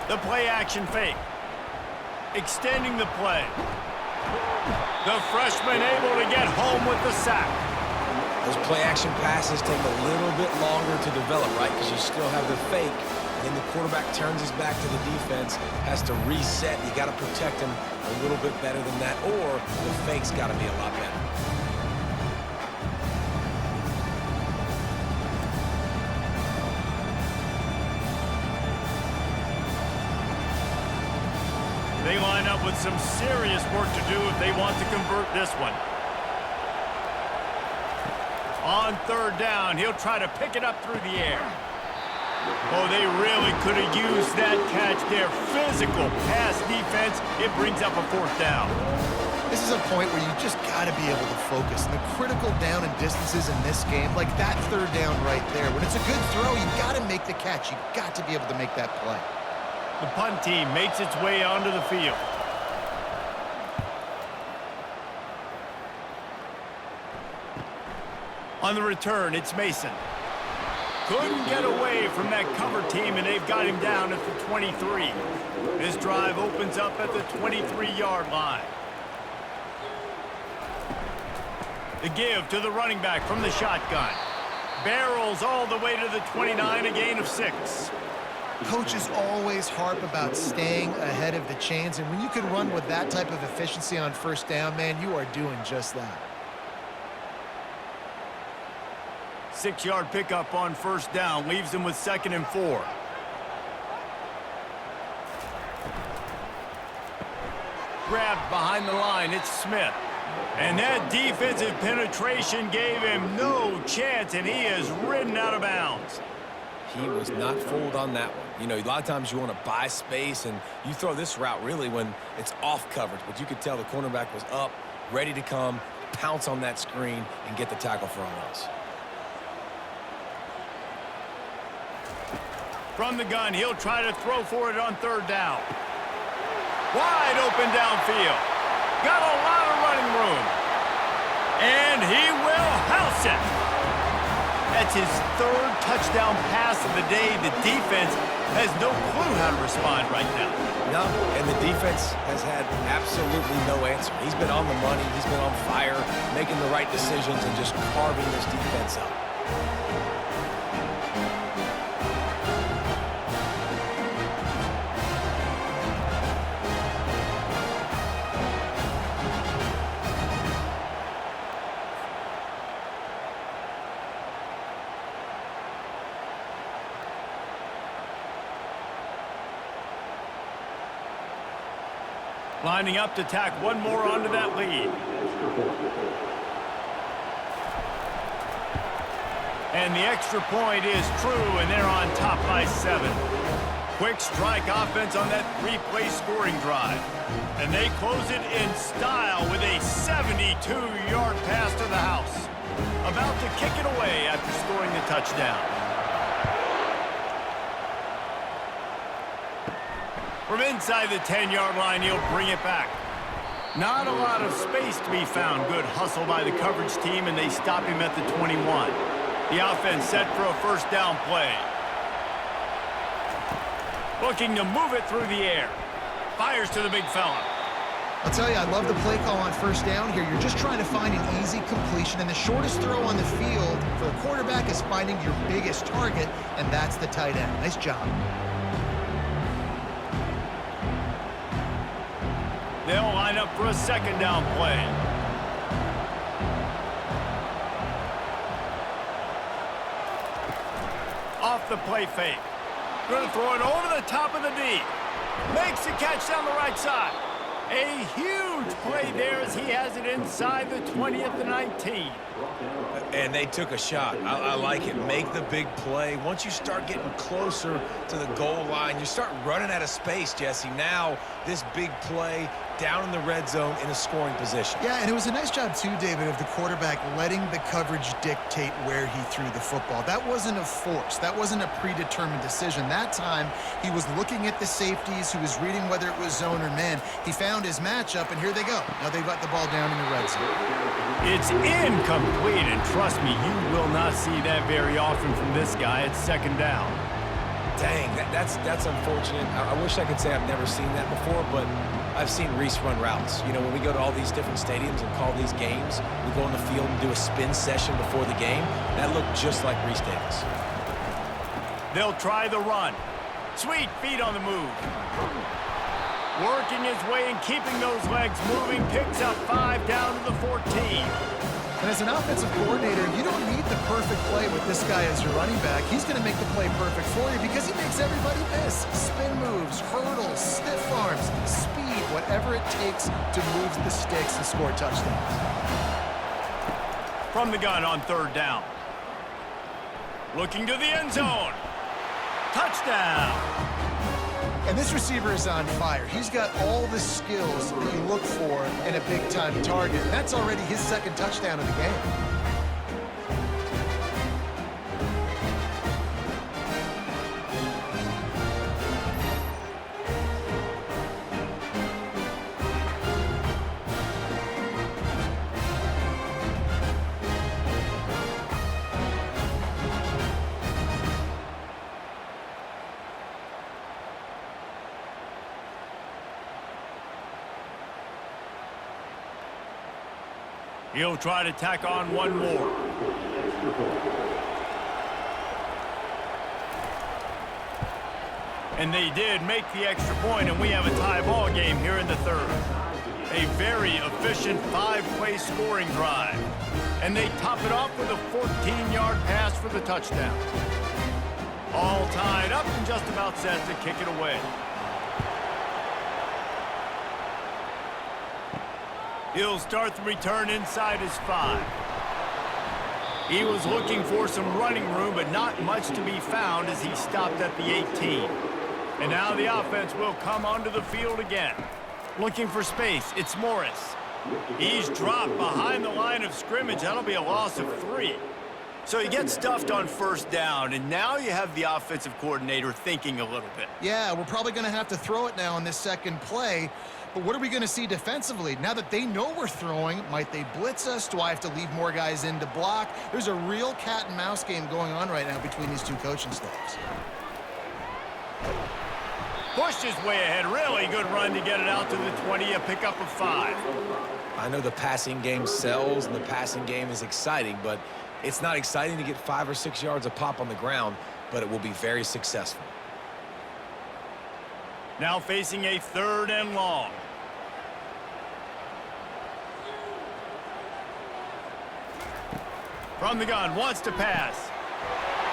The play action fake. Extending the play. The freshman able to get home with the sack. Those play-action passes take a little bit longer to develop, right? Because you still have the fake. And then the quarterback turns his back to the defense, has to reset. You got to protect him a little bit better than that, or the fake's got to be a lot better. They line up with some serious work to do if they want to convert this one. On third down, he'll try to pick it up through the air. Oh, they really could have used that catch there. Physical pass defense. It brings up a fourth down. This is a point where you just got to be able to focus. And the critical down and distances in this game, like that third down right there. When it's a good throw, you got to make the catch. You got to be able to make that play. The punt team makes its way onto the field. On the return, it's Mason. Couldn't get away from that cover team, and they've got him down at the 23. This drive opens up at the 23-yard line. The give to the running back from the shotgun. Barrels all the way to the 29, a gain of 6. Coaches always harp about staying ahead of the chains, and when you can run with that type of efficiency on first down, man, you are doing just that. 6-yard pickup on first down leaves them with 2nd and 4. Grabbed behind the line, it's Smith. And that defensive penetration gave him no chance, and he is ridden out of bounds. He was not fooled on that one. You know, a lot of times you want to buy space, and you throw this route really when it's off coverage. But you could tell the cornerback was up, ready to come, pounce on that screen, and get the tackle for a loss. From the gun, he'll try to throw for it on third down. Wide open downfield. Got a lot of running room. And he will house it. That's his 3rd touchdown pass of the day. The defense has no clue how to respond right now. No, and the defense has had absolutely no answer. He's been on the money. He's been on fire, making the right decisions and just carving this defense up. Lining up to tack one more onto that lead. And the extra point is true, and they're on top by 7. Quick strike offense on that 3-play scoring drive. And they close it in style with a 72-yard pass to the house. About to kick it away after scoring the touchdown. From inside the 10-yard line, he'll bring it back. Not a lot of space to be found. Good hustle by the coverage team, and they stop him at the 21. The offense set for a first down play. Looking to move it through the air. Fires to the big fella. I'll tell you, I love the play call on first down here. You're just trying to find an easy completion, and the shortest throw on the field for a quarterback is finding your biggest target, and that's the tight end. Nice job. They'll line up for a second down play. Off the play fake. Going to throw it over the top of the D. Makes the catch down the right side. A huge play there as he has it inside the 20 at the 19. And they took a shot. I like it. Make the big play. Once you start getting closer to the goal line, you start running out of space, Jesse. Now, this big play down in the red zone in a scoring position. Yeah, and it was a nice job, too, David, of the quarterback letting the coverage dictate where he threw the football. That wasn't a force. That wasn't a predetermined decision. That time, he was looking at the safeties. He was reading whether it was zone or man. He found his matchup, and here they go. Now they've got the ball down in the red zone. It's incomplete, and trust me, you will not see that very often from this guy at second down. Dang, that's unfortunate. I wish I could say I've never seen that before, but I've seen Reese run routes. You know, when we go to all these different stadiums and call these games, we go on the field and do a spin session before the game. That looked just like Reese Davis. They'll try the run. Sweet feet on the move. Working his way and keeping those legs moving. Picks up 5 down to the 14. And as an offensive coordinator, you don't need the perfect play with this guy as your running back. He's going to make the play perfect for you because he makes everybody miss. Spin moves, hurdles, stiff arms, speed, whatever it takes to move the sticks and score touchdowns. From the gun on third down. Looking to the end zone. Touchdown. And this receiver is on fire. He's got all the skills that you look for in a big-time target. That's already his second touchdown of the game. He'll try to tack on one more. And they did make the extra point, and we have a tie ball game here in the third. A very efficient 5-play scoring drive. And they top it off with a 14-yard pass for the touchdown. All tied up and just about set to kick it away. He'll start the return inside his 5. He was looking for some running room, but not much to be found as he stopped at the 18. And now the offense will come onto the field again. Looking for space, it's Morris. He's dropped behind the line of scrimmage. That'll be a loss of 3. So he gets stuffed on first down, and now you have the offensive coordinator thinking a little bit. Yeah, we're probably going to have to throw it now in this second play. But what are we going to see defensively? Now that they know we're throwing, might they blitz us? Do I have to leave more guys in to block? There's a real cat and mouse game going on right now between these two coaching staffs. Pushed his way ahead. Really good run to get it out to the 20, a pickup of 5. I know the passing game sells and the passing game is exciting, but it's not exciting to get 5 or 6 yards a pop on the ground, but it will be very successful. Now facing a 3rd and long. From the gun, wants to pass.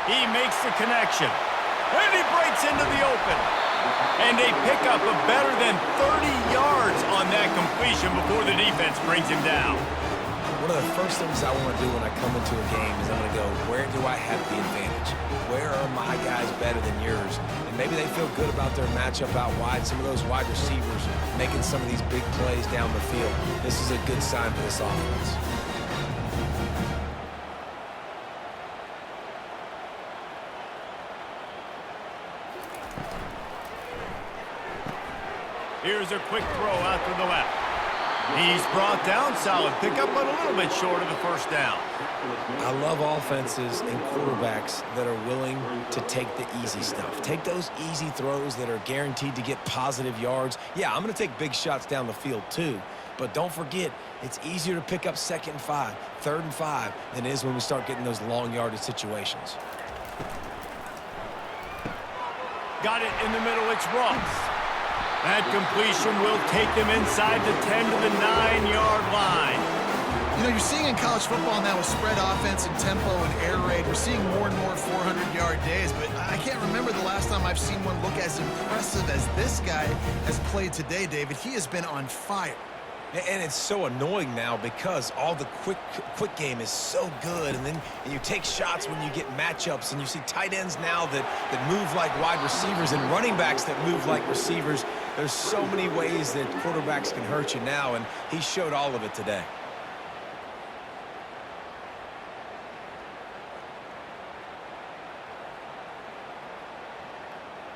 He makes the connection. And he breaks into the open. And they pick up a better than 30 yards on that completion before the defense brings him down. One of the first things I want to do when I come into a game is I'm going to go, where do I have the advantage? Where are my guys better than yours? And maybe they feel good about their matchup out wide. Some of those wide receivers making some of these big plays down the field. This is a good sign for this offense. Here's a quick throw out to the left. He's brought down, solid pickup, but a little bit short of the first down. I love offenses and quarterbacks that are willing to take the easy stuff. Take those easy throws that are guaranteed to get positive yards. Yeah, I'm going to take big shots down the field too, but don't forget, it's easier to pick up 2nd and 5, 3rd and 5 than it is when we start getting those long yardage situations. Got it in the middle, it's Ross. That completion will take them inside the 10 to the 9-yard line. You know, you're seeing in college football now with spread offense and tempo and air raid, we're seeing more and more 400-yard days, but I can't remember the last time I've seen one look as impressive as this guy has played today, David. He has been on fire. And it's so annoying now because all the quick game is so good, and then you take shots when you get matchups, and you see tight ends now that move like wide receivers and running backs that move like receivers. There's so many ways that quarterbacks can hurt you now, and he showed all of it today.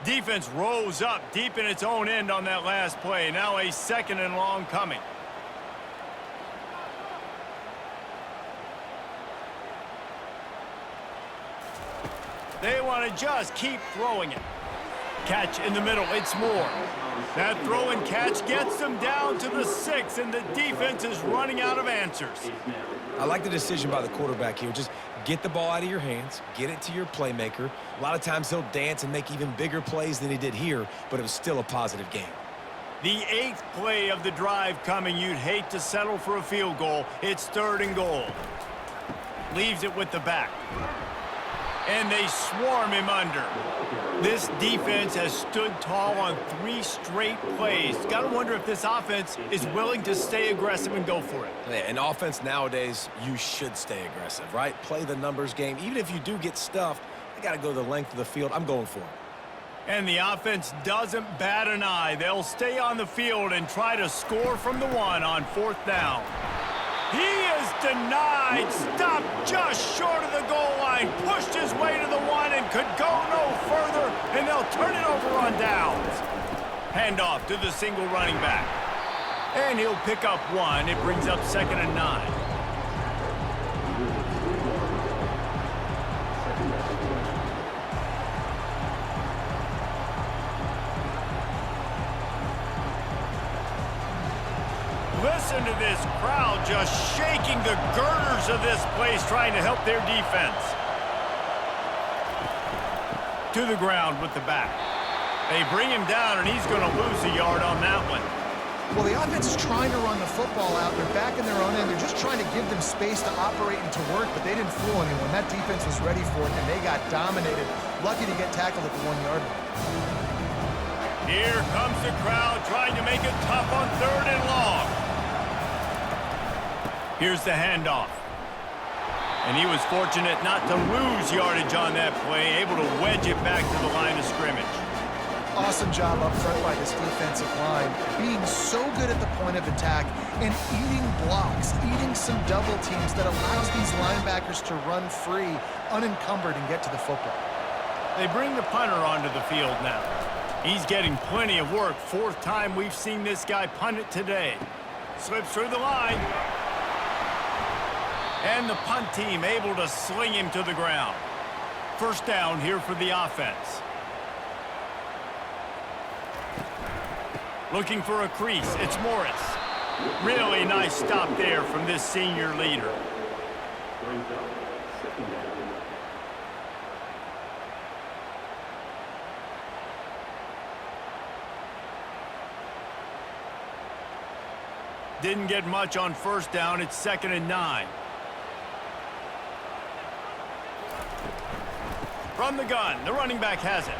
Defense rose up deep in its own end on that last play. Now a 2nd and long coming. They want to just keep throwing it. Catch in the middle, it's Moore. That throw and catch gets them down to the 6, and the defense is running out of answers. I like the decision by the quarterback here. Just get the ball out of your hands, get it to your playmaker. A lot of times he'll dance and make even bigger plays than he did here, but it was still a positive game. The 8th play of the drive coming. You'd hate to settle for a field goal. It's 3rd and goal. Leaves it with the back. And they swarm him under. This defense has stood tall on 3 straight plays. Got to wonder if this offense is willing to stay aggressive and go for it. Yeah, in offense nowadays, you should stay aggressive, right? Play the numbers game. Even if you do get stuffed, you got to go the length of the field. I'm going for it. And the offense doesn't bat an eye. They'll stay on the field and try to score from the 1 on 4th down. He is denied, stopped just short of the goal line, pushed his way to the 1 and could go no further, and they'll turn it over on downs. Handoff to the single running back. And he'll pick up 1. It brings up 2nd and 9. Listen to this crowd just shaking the girders of this place, trying to help their defense. To the ground with the back. They bring him down, and he's going to lose a yard on that one. Well, the offense is trying to run the football out. They're back in their own end. They're just trying to give them space to operate and to work, but they didn't fool anyone. That defense was ready for it, and they got dominated. Lucky to get tackled at the 1-yard line. Here comes the crowd trying to make it tough on 3rd and long. Here's the handoff. And he was fortunate not to lose yardage on that play, able to wedge it back to the line of scrimmage. Awesome job up front by this defensive line, being so good at the point of attack and eating blocks, eating some double teams that allows these linebackers to run free, unencumbered, and get to the football. They bring the punter onto the field now. He's getting plenty of work. 4th time we've seen this guy punt it today. Slips through the line. And the punt team able to sling him to the ground. 1st down here for the offense. Looking for a crease, it's Morris. Really nice stop there from this senior leader. Didn't get much on 1st down, it's 2nd and 9. From the gun, the running back has it.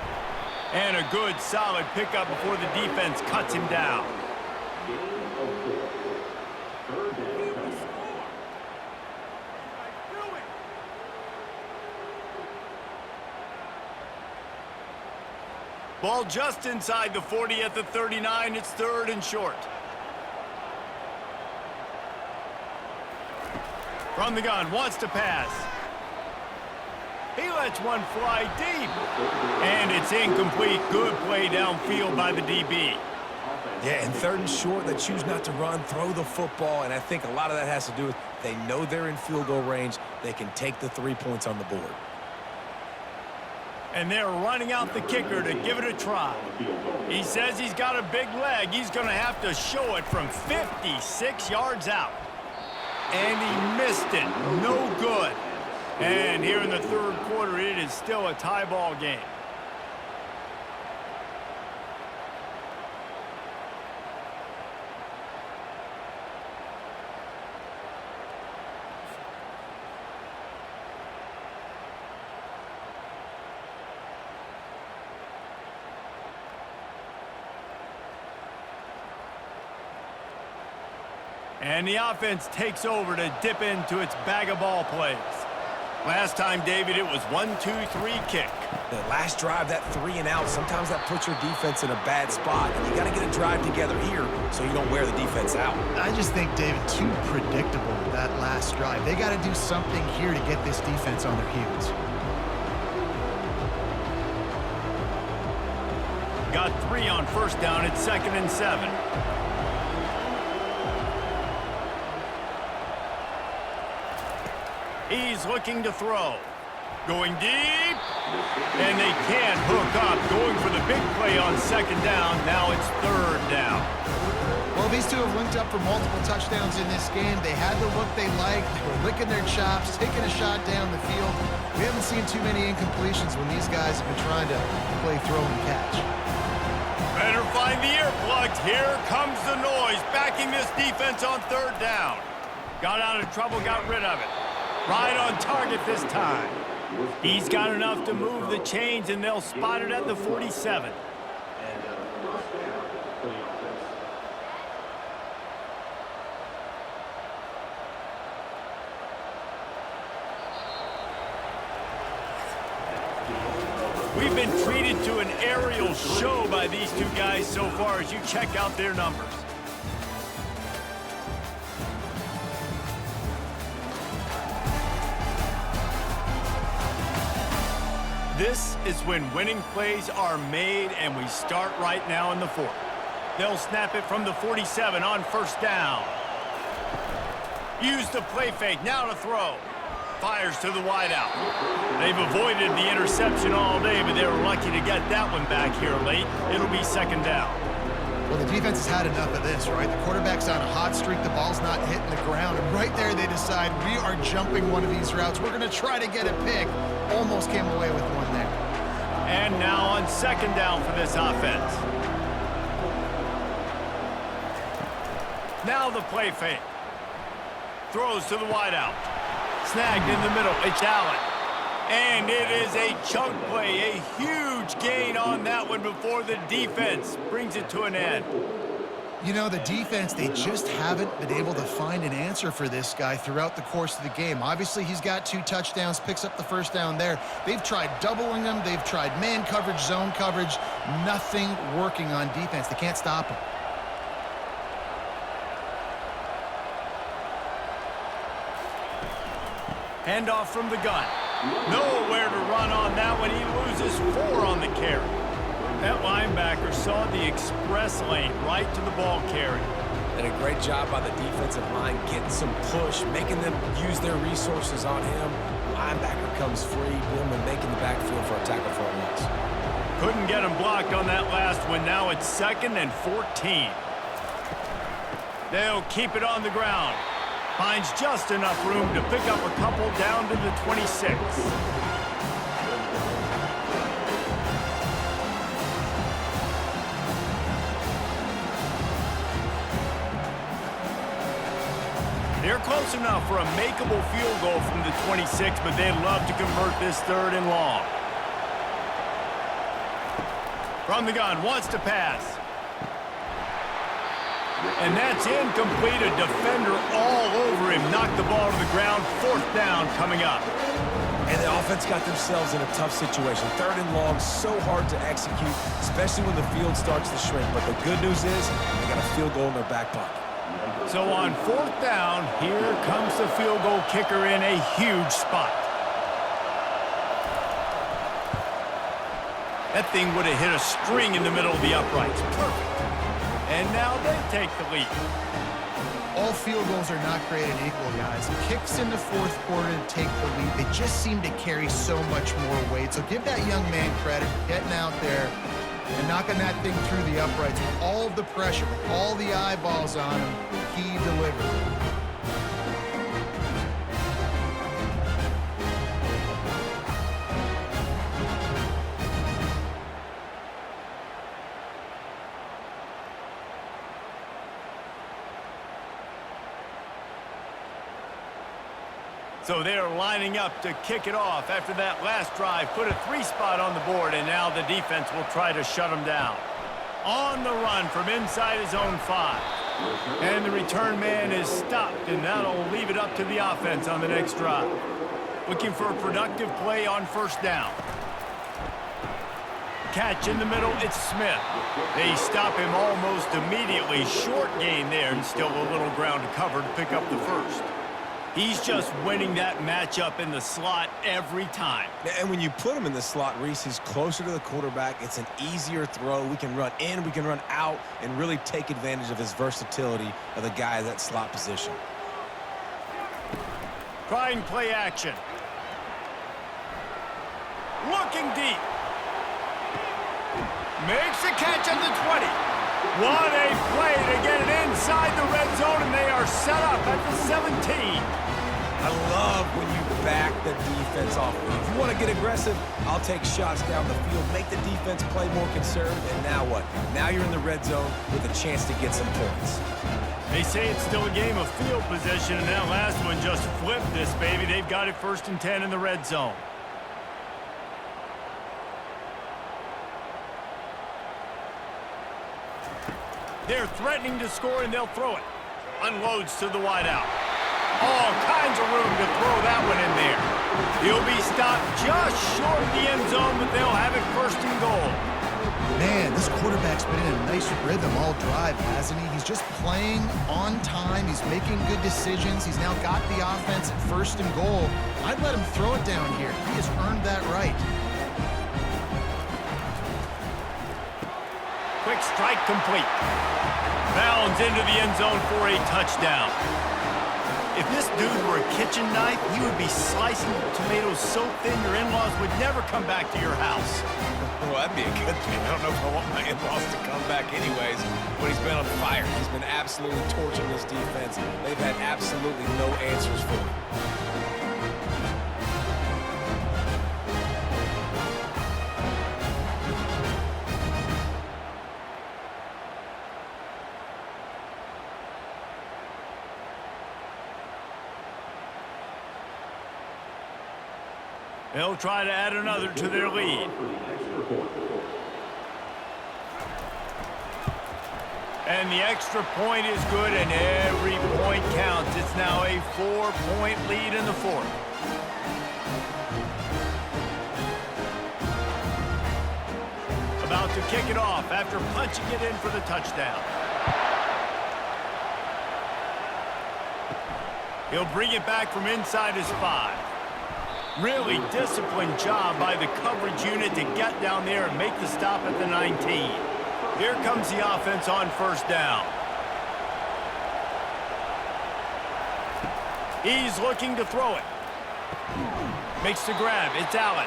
And a good, solid pickup before the defense cuts him down. Ball just inside the 40 at the 39. It's 3rd and short. From the gun, wants to pass. He lets one fly deep. And it's incomplete. Good play downfield by the DB. Yeah, and 3rd and short, they choose not to run, throw the football, and I think a lot of that has to do with they know they're in field goal range. They can take the 3 points on the board. And they're running out the kicker to give it a try. He says he's got a big leg. He's going to have to show it from 56 yards out. And he missed it. No good. And here in the 3rd quarter, it is still a tie ball game. And the offense takes over to dip into its bag of ball plays. Last time, David, it was 1-2-3 kick. The last drive, that 3 and out, sometimes that puts your defense in a bad spot. And you got to get a drive together here so you don't wear the defense out. I just think, David, too predictable with that last drive. They got to do something here to get this defense on their heels. Got 3 on 1st down. It's 2nd and 7. He's looking to throw. Going deep. And they can't hook up. Going for the big play on 2nd down. Now it's 3rd down. Well, these two have linked up for multiple touchdowns in this game. They had the look they liked. They were licking their chops, taking a shot down the field. We haven't seen too many incompletions when these guys have been trying to play throw and catch. Better find the earplugs. Here comes the noise. Backing this defense on 3rd down. Got out of trouble, got rid of it. Right on target this time. He's got enough to move the chains, and they'll spot it at the 47. We've been treated to an aerial show by these two guys so far as you check out their numbers. This is when winning plays are made, and we start right now in the 4th. They'll snap it from the 47 on 1st down. Use the play fake, now to throw. Fires to the wideout. They've avoided the interception all day, but they were lucky to get that one back here late. It'll be 2nd down. Well, the defense has had enough of this, right? The quarterback's on a hot streak. The ball's not hitting the ground. And right there, they decide, we are jumping one of these routes. We're going to try to get a pick. Almost came away with one there. And now on 2nd down for this offense. Now the play fake. Throws to the wideout. Snagged in the middle. It's Allen. And it is a chunk play, a huge gain on that one before the defense brings it to an end. You know, the defense, they just haven't been able to find an answer for this guy throughout the course of the game. Obviously, he's got 2 touchdowns, picks up the 1st down there. They've tried doubling him. They've tried man coverage, zone coverage. Nothing working on defense. They can't stop him. Handoff from the gun. Nowhere to run on that one. He loses 4 on the carry. That linebacker saw the express lane right to the ball carrier. And a great job by the defensive line getting some push, making them use their resources on him. Linebacker comes free, boom, and making the backfield for a tackle for a loss. Couldn't get him blocked on that last one. Now it's 2nd and 14. They'll keep it on the ground. Finds just enough room to pick up a couple down to the 26. They're close enough for a makeable field goal from the 26, but they'd love to convert this 3rd and long. From the gun, wants to pass. And that's incomplete. A defender all over him. Knocked the ball to the ground. 4th down coming up. And the offense got themselves in a tough situation. 3rd and long, so hard to execute, especially when the field starts to shrink. But the good news is they got a field goal in their back pocket. So on 4th down, here comes the field goal kicker in a huge spot. That thing would have hit a string in the middle of the uprights. Perfect. And now they take the lead. All field goals are not created equal, guys. Kicks in the 4th quarter to take the lead. They just seem to carry so much more weight. So give that young man credit for getting out there and knocking that thing through the uprights with all of the pressure, with all the eyeballs on him. He delivered. So they're lining up to kick it off after that last drive. Put a 3 spot on the board, and now the defense will try to shut them down. On the run from inside his own 5. And the return man is stopped, and that'll leave it up to the offense on the next drive. Looking for a productive play on 1st down. Catch in the middle, it's Smith. They stop him almost immediately. Short gain there, and still a little ground to cover to pick up the 1st. He's just winning that matchup in the slot every time. And when you put him in the slot, Reese, he's closer to the quarterback. It's an easier throw. We can run in, we can run out, and really take advantage of his versatility of the guy in that slot position. Trying play action. Looking deep. Makes a catch at the 20. What a play to get it inside the red zone, and they are set up at the 17. I love when you back the defense off. If you want to get aggressive, I'll take shots down the field, make the defense play more conservative, and now what? Now you're in the red zone with a chance to get some points. They say it's still a game of field position, and that last one just flipped this, baby. They've got it 1st and 10 in the red zone. They're threatening to score, and they'll throw it. Unloads to the wideout. All kinds of room to throw that one in there. He'll be stopped just short of the end zone, but they'll have it 1st and goal. Man, this quarterback's been in a nice rhythm all drive, hasn't he? He's just playing on time. He's making good decisions. He's now got the offense at 1st and goal. I'd let him throw it down here. He has earned that right. Quick strike complete. Bounds into the end zone for a touchdown. If this dude were a kitchen knife, he would be slicing tomatoes so thin your in-laws would never come back to your house. Well, that'd be a good thing. I don't know if I want my in-laws to come back anyways, but he's been on fire. He's been absolutely torching this defense. They've had absolutely no answers for him. They'll try to add another to their lead. And the extra point is good, and every point counts. It's now a 4-point lead in the 4th. About to kick it off after punching it in for the touchdown. He'll bring it back from inside his 5. Really disciplined job by the coverage unit to get down there and make the stop at the 19. Here comes the offense on 1st down. He's looking to throw it. Makes the grab. It's Allen.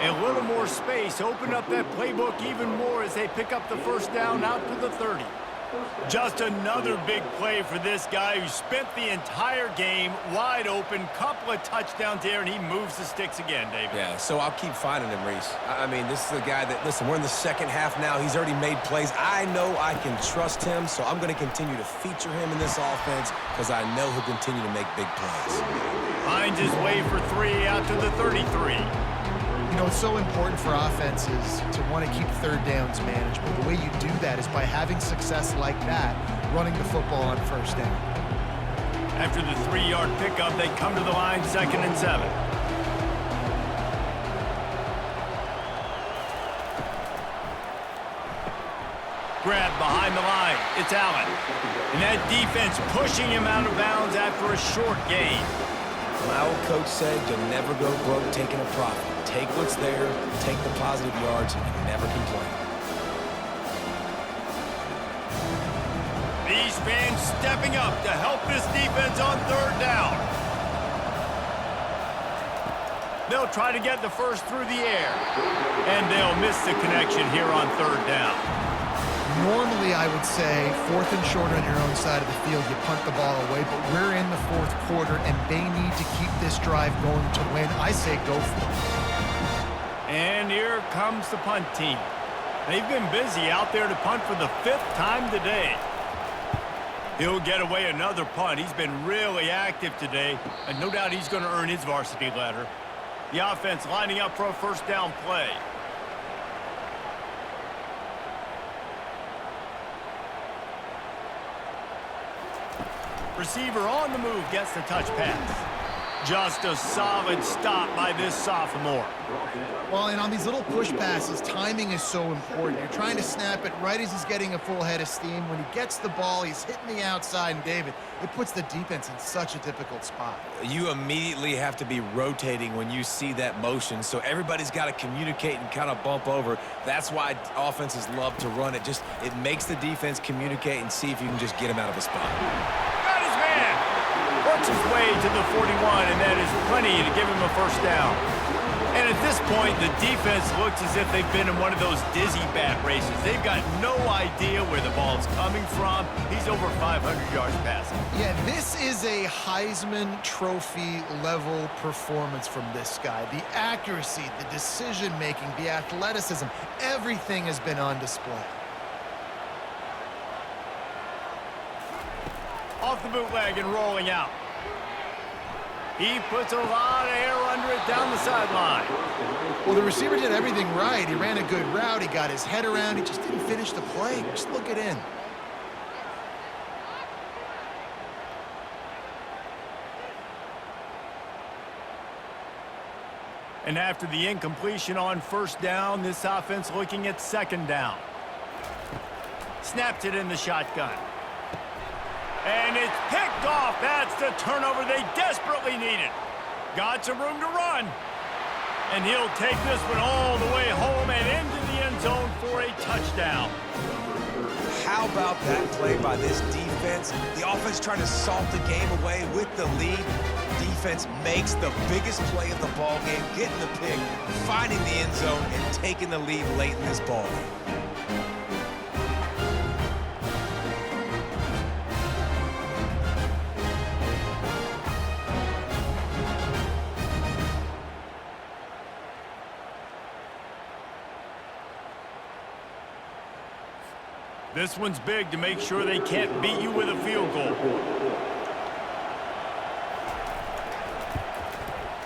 A little more space. Open up that playbook even more as they pick up the 1st down out to the 30. Just another big play for this guy who spent the entire game wide open. Couple of touchdowns there, and he moves the sticks again, David. Yeah, so I'll keep finding him, Reese. I mean, this is the guy that, listen, we're in the 2nd half now. He's already made plays. I know I can trust him, so I'm going to continue to feature him in this offense because I know he'll continue to make big plays. Finds his way for 3 out to the 33. You know, it's so important for offenses to want to keep third downs manageable. The way you do that is by having success like that, running the football on first down. After the 3-yard pickup, they come to the line, 2nd and 7. Grab behind the line. It's Allen. And that defense pushing him out of bounds after a short gain. My old coach said you'll never go broke taking a profit. Take what's there, take the positive yards, and never complain. These fans stepping up to help this defense on 3rd down. They'll try to get the first through the air. And they'll miss the connection here on 3rd down. Normally, I would say 4th and short on your own side of the field, you punt the ball away, but we're in the 4th quarter, and they need to keep this drive going to win. I say go for it. And here comes the punt team. They've been busy out there to punt for the 5th time today. He'll get away another punt. He's been really active today, and no doubt he's going to earn his varsity letter. The offense lining up for a first down play. Receiver on the move gets the touch pass. Just a solid stop by this sophomore. Well, and on these little push passes, timing is so important. You're trying to snap it right as he's getting a full head of steam. When he gets the ball, he's hitting the outside, and David, it puts the defense in such a difficult spot. You immediately have to be rotating when you see that motion, so everybody's got to communicate and kind of bump over. That's why offenses love to run it. It makes the defense communicate and see if you can just get him out of a spot. Got his man! Works his way to the 41, and that is plenty to give him a first down. And at this point, the defense looks as if they've been in one of those dizzy bat races. They've got no idea where the ball's coming from. He's over 500 yards passing. Yeah, this is a Heisman Trophy level performance from this guy. The accuracy, the decision-making, the athleticism, everything has been on display. Off the bootleg and rolling out. He puts a lot of air under it down the sideline. Well, the receiver did everything right. He ran a good route. He got his head around. He just didn't finish the play. Just look it in. And after the incompletion on first down, this offense looking at 2nd down. Snapped it in the shotgun. And it's picked off. That's the turnover they desperately needed. Got some room to run. And he'll take this one all the way home and into the end zone for a touchdown. How about that play by this defense? The offense trying to salt the game away with the lead. Defense makes the biggest play of the ball game, getting the pick, finding the end zone, and taking the lead late in this ball game. This one's big to make sure they can't beat you with a field goal.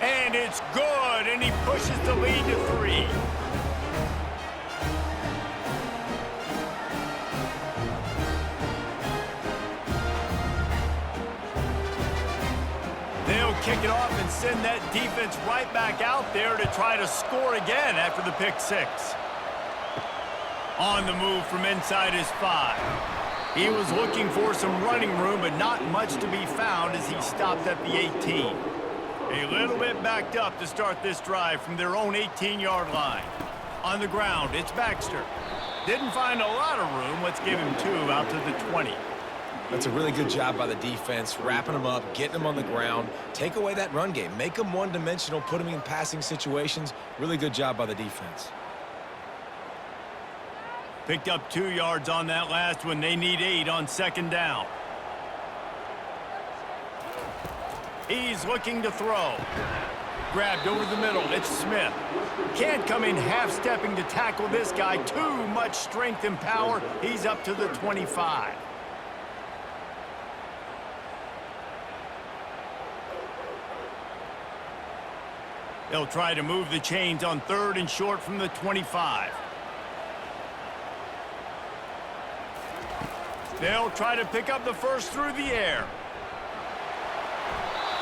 And it's good, and he pushes the lead to 3. They'll kick it off and send that defense right back out there to try to score again after the pick 6. On the move from inside his 5. He was looking for some running room, but not much to be found as he stopped at the 18. A little bit backed up to start this drive from their own 18-yard line. On the ground, it's Baxter. Didn't find a lot of room. Let's give him 2 out to the 20. That's a really good job by the defense, wrapping them up, getting them on the ground. Take away that run game. Make them one-dimensional, put them in passing situations. Really good job by the defense. Picked up 2 yards on that last one. They need 8 on 2nd down. He's looking to throw. Grabbed over the middle. It's Smith. Can't come in half-stepping to tackle this guy. Too much strength and power. He's up to the 25. They'll try to move the chains on 3rd and short from the 25. They'll try to pick up the first through the air.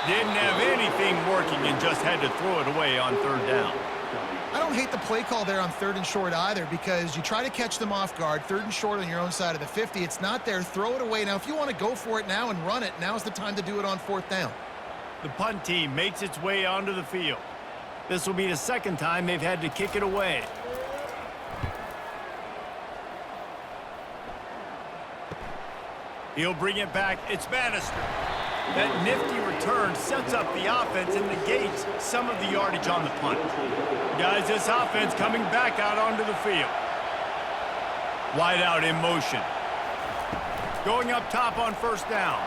Didn't have anything working and just had to throw it away on 3rd down. I don't hate the play call there on 3rd and short either, because you try to catch them off guard. 3rd and short on your own side of the 50. It's not there. Throw it away. Now, if you want to go for it now and run it, now's the time to do it on 4th down. The punt team makes its way onto the field. This will be the 2nd time they've had to kick it away. He'll bring it back. It's Bannister. That nifty return sets up the offense and negates some of the yardage on the punt. Guys, this offense coming back out onto the field. Wide out in motion. Going up top on 1st down.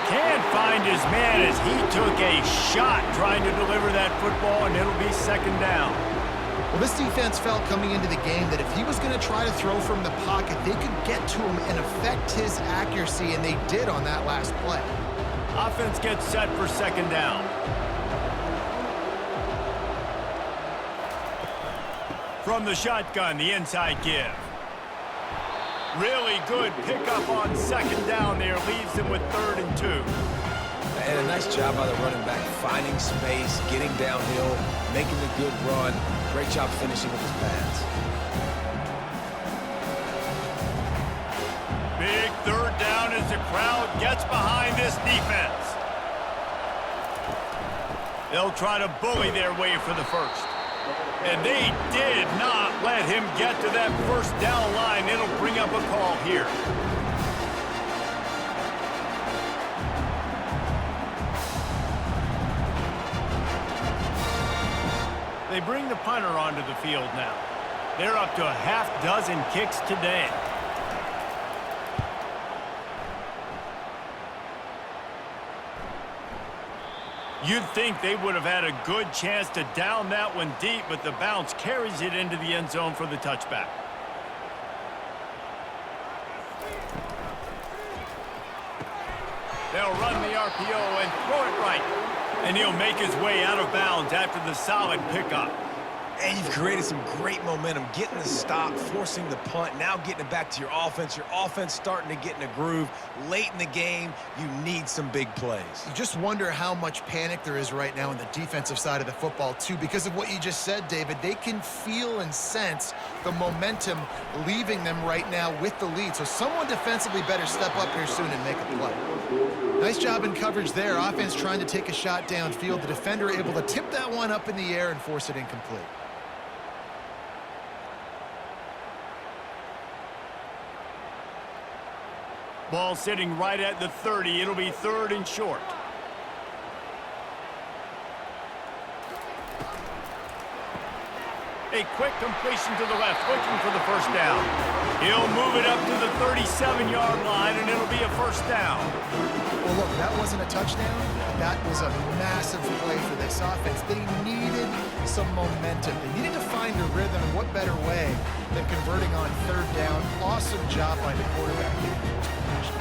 Can't find his man as he took a shot trying to deliver that football, and it'll be 2nd down. Well, this defense felt coming into the game that if he was going to try to throw from the pocket, they could get to him and affect his accuracy, and they did on that last play. Offense gets set for 2nd down. From the shotgun, the inside give. Really good pickup on 2nd down there. Leaves them with 3rd and 2. And a nice job by the running back, finding space, getting downhill, making the good run. Great job finishing with his pass. Big 3rd down as the crowd gets behind this defense. They'll try to bully their way for the 1st. And they did not let him get to that 1st down line. It'll bring up a call here. They bring the punter onto the field now. They're up to a half-dozen kicks today. You'd think they would have had a good chance to down that one deep, but the bounce carries it into the end zone for the touchback. They'll run the RPO and throw it right. And he'll make his way out of bounds after the solid pickup. And you've created some great momentum, getting the stop, forcing the punt, now getting it back to your offense. Your offense starting to get in a groove. Late in the game, you need some big plays. You just wonder how much panic there is right now on the defensive side of the football, too, because of what you just said, David. They can feel and sense the momentum leaving them right now with the lead. So someone defensively better step up here soon and make a play. Nice job in coverage there. Offense trying to take a shot downfield. The defender able to tip that one up in the air and force it incomplete. Ball sitting right at the 30. It'll be 3rd and short. A quick completion to the left, looking for the 1st down. He'll move it up to the 37-yard line, and it'll be a 1st down. Well, look, that wasn't a touchdown. That was a massive play for this offense. They needed some momentum. They needed to find a rhythm, and what better way than converting on 3rd down. Awesome job by the quarterback getting into his position.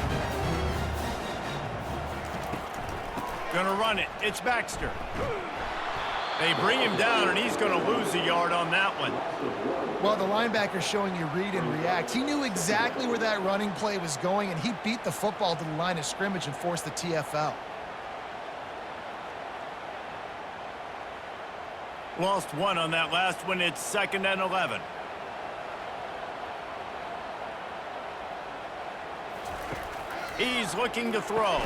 Gonna run it. It's Baxter. They bring him down, and he's going to lose a yard on that one. Well, the linebacker showing you read and react. He knew exactly where that running play was going, and he beat the football to the line of scrimmage and forced the TFL. Lost one on that last one. It's 2nd and 11. He's looking to throw.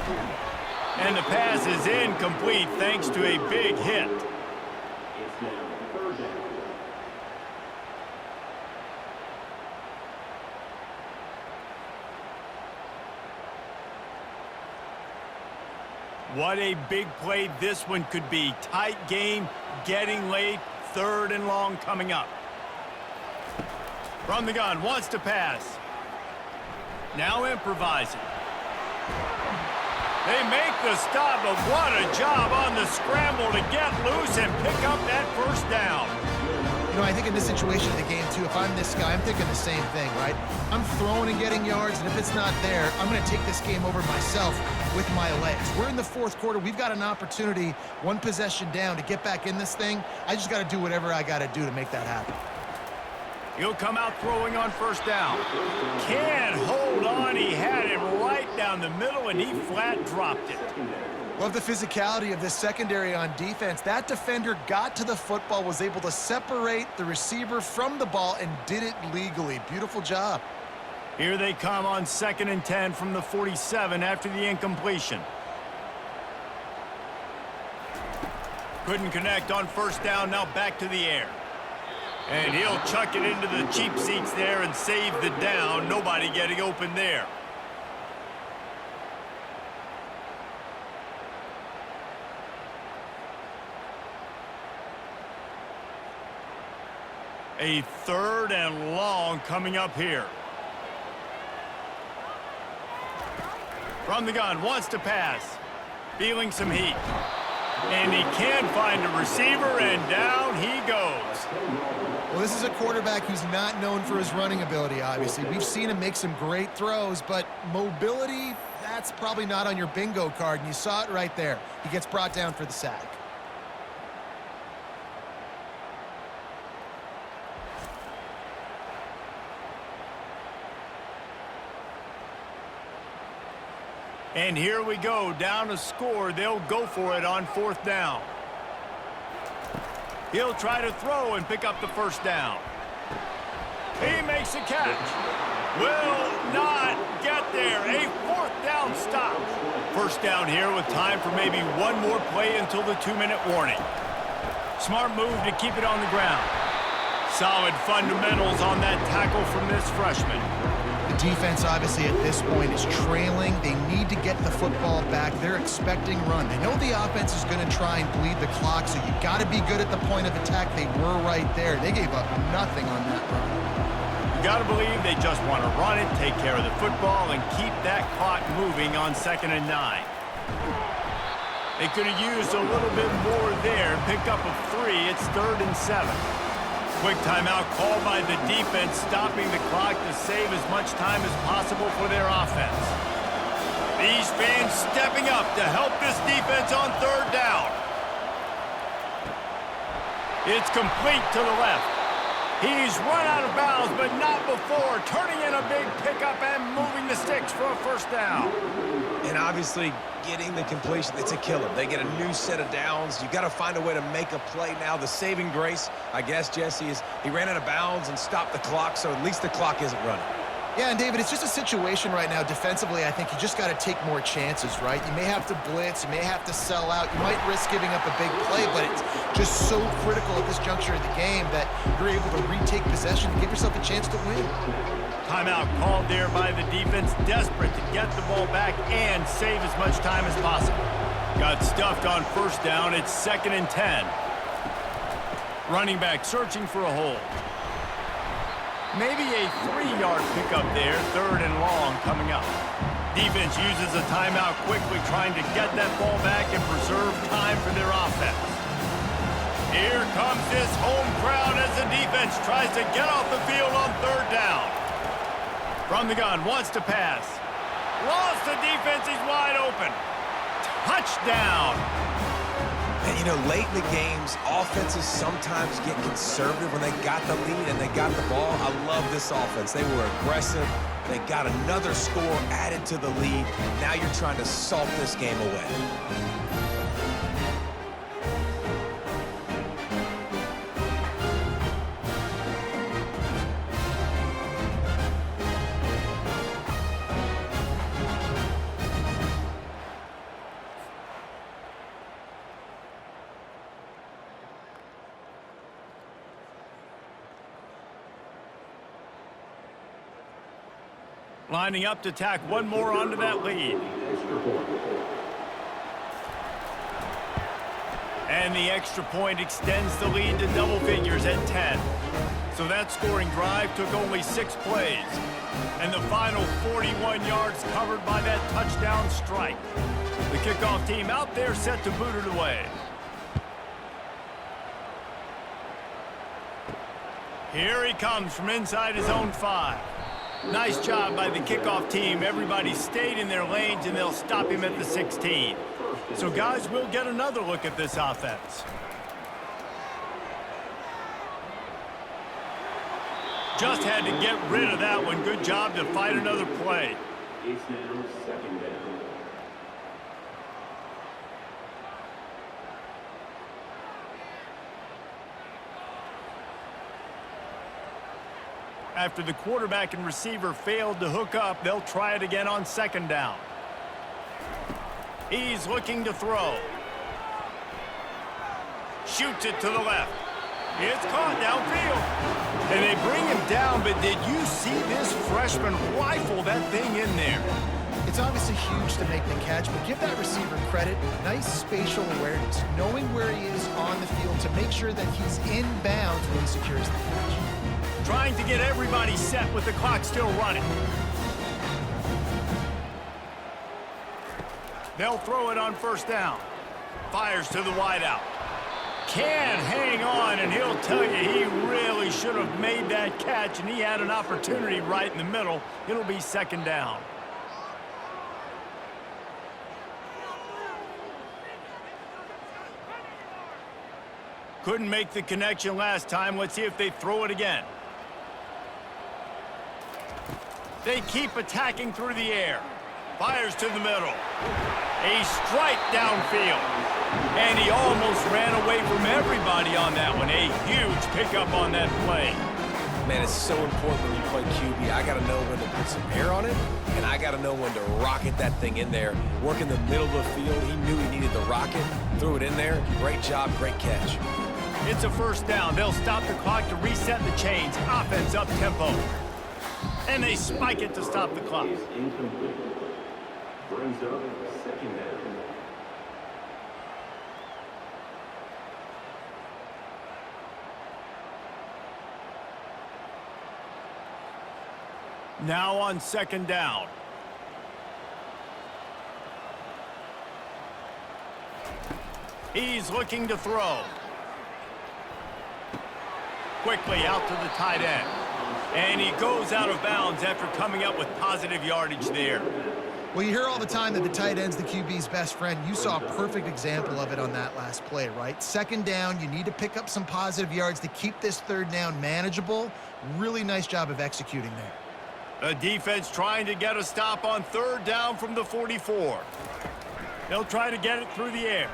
And the pass is incomplete thanks to a big hit. What a big play this one could be. Tight game, getting late, 3rd and long coming up. From the gun, wants to pass. Now improvising. They make the stop, but what a job on the scramble to get loose and pick up that 1st down. I think in this situation of the game, too, if I'm this guy, I'm thinking the same thing, right? I'm throwing and getting yards, and if it's not there, I'm going to take this game over myself with my legs. We're in the fourth quarter. We've got an opportunity, one possession down, to get back in this thing. I just got to do whatever I got to do to make that happen. He'll come out throwing on first down. Can't hold on. He had it right down the middle, and he flat dropped it. Love the physicality of this secondary on defense. That defender got to the football, was able to separate the receiver from the ball, and did it legally. Beautiful job. Here they come on 2nd and 10 from the 47 after the incompletion. Couldn't connect on first down, now back to the air. And he'll chuck it into the cheap seats there and save the down. Nobody getting open there. A 3rd and long coming up here. From the gun, wants to pass. Feeling some heat. And he can find a receiver, and down he goes. Well, this is a quarterback who's not known for his running ability, obviously. We've seen him make some great throws, but mobility, that's probably not on your bingo card, and you saw it right there. He gets brought down for the sack. And here we go, down a score. They'll go for it on 4th down. He'll try to throw and pick up the first down. He makes a catch. Will not get there. A 4th down stop. First down here with time for maybe one more play until the 2-minute warning. Smart move to keep it on the ground. Solid fundamentals on that tackle from this freshman. The defense, obviously, at this point is trailing. They need to get the football back. They're expecting run. They know the offense is going to try and bleed the clock, so you got to be good at the point of attack. They were right there. They gave up nothing on that run. You got to believe they just want to run it, take care of the football, and keep that clock moving on 2nd and 9. They could have used a little bit more there. Pick up a 3. It's 3rd and 7. Quick timeout called by the defense, stopping the clock to save as much time as possible for their offense. These fans stepping up to help this defense on 3rd down. It's complete to the left. He's run out of bounds, but not before. Turning in a big pickup and moving the sticks for a first down. And obviously, getting the completion, it's a killer. They get a new set of downs. You got to find a way to make a play now. The saving grace, I guess, Jesse, is he ran out of bounds and stopped the clock, so at least the clock isn't running. Yeah, and David, it's just a situation right now defensively. I think you just got to take more chances, right? You may have to blitz, you may have to sell out, you might risk giving up a big play, but it's just so critical at this juncture of the game that you're able to retake possession and give yourself a chance to win. Timeout called there by the defense, desperate to get the ball back and save as much time as possible. Got stuffed on first down. It's 2nd and 10. Running back searching for a hole. Maybe a 3-yard pickup there, 3rd and long coming up. Defense uses a timeout quickly, trying to get that ball back and preserve time for their offense. Here comes this home crowd as the defense tries to get off the field on 3rd down. From the gun, wants to pass. Lost the defense, he's wide open. Touchdown. And, you know, late in the games, offenses sometimes get conservative when they got the lead and they got the ball. I love this offense. They were aggressive. They got another score added to the lead. Now you're trying to salt this game away. Lining up to tack one more onto that lead. And the extra point extends the lead to double figures at 10. So that scoring drive took only 6 plays. And the final 41 yards covered by that touchdown strike. The kickoff team out there set to boot it away. Here he comes from inside his own 5. Nice job by the kickoff team. Everybody stayed in their lanes, and they'll stop him at the 16. So, guys, we'll get another look at this offense. Just had to get rid of that one. Good job to fight another play. It's now second down. After the quarterback and receiver failed to hook up, they'll try it again on second down. He's looking to throw. Shoots it to the left. It's caught downfield. And they bring him down, but did you see this freshman rifle that thing in there? It's obviously huge to make the catch, but give that receiver credit. Nice spatial awareness, knowing where he is on the field to make sure that he's in bounds when he secures the catch. Trying to get everybody set with the clock still running. They'll throw it on first down. Fires to the wideout. Can hang on, and he'll tell you he really should have made that catch, and he had an opportunity right in the middle. It'll be second down. Couldn't make the connection last time. Let's see if they throw it again. They keep attacking through the air. Fires to the middle. A strike downfield. And he almost ran away from everybody on that one. A huge pickup on that play. Man, it's so important when you play QB. I got to know when to put some air on it, and I got to know when to rocket that thing in there. Work in the middle of the field. He knew he needed the rocket. Threw it in there. Great job, great catch. It's a first down. They'll stop the clock to reset the chains. Offense up tempo. And they spike it to stop the clock. Is incomplete. Brings up second down. Now on second down. He's looking to throw. Quickly out to the tight end. And he goes out of bounds after coming up with positive yardage there. Well, you hear all the time that the tight end's the QB's best friend. You saw a perfect example of it on that last play, right? Second down, you need to pick up some positive yards to keep this third down manageable. Really nice job of executing there. The defense trying to get a stop on third down from the 44. They'll try to get it through the air.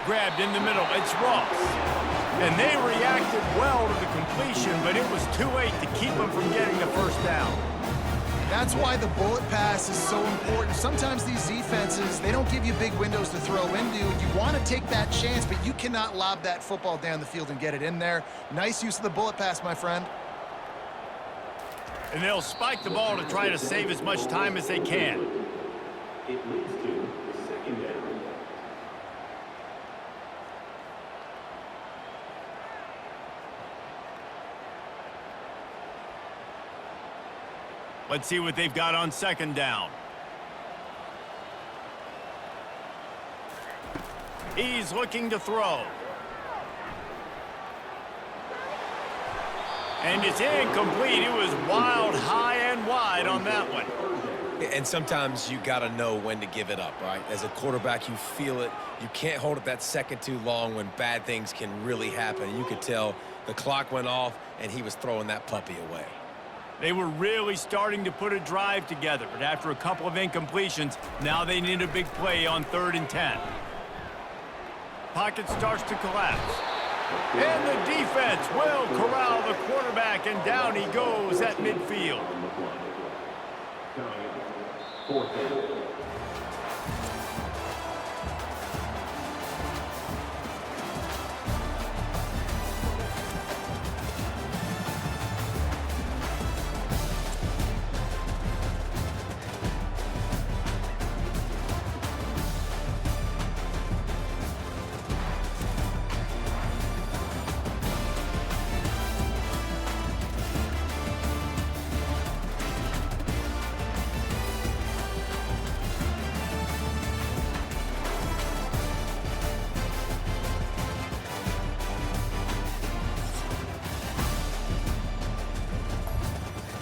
Grabbed in the middle. It's Ross. And they reacted well to the completion, but it was too late to keep them from getting the first down. That's why the bullet pass is so important. Sometimes these defenses, they don't give you big windows to throw into. You want to take that chance, but you cannot lob that football down the field and get it in there. Nice use of the bullet pass, my friend. And they'll spike the ball to try to save as much time as they can. It leads to second down. Let's see what they've got on second down. He's looking to throw. And it's incomplete. It was wild, high and wide on that one. And sometimes you got to know when to give it up, right? As a quarterback, you feel it. You can't hold it that second too long when bad things can really happen. You could tell the clock went off, and he was throwing that puppy away. They were really starting to put a drive together, but after a couple of incompletions, now they need a big play on 3rd and 10. Pocket starts to collapse. And the defense will corral the quarterback, and down he goes at midfield. Fourth down.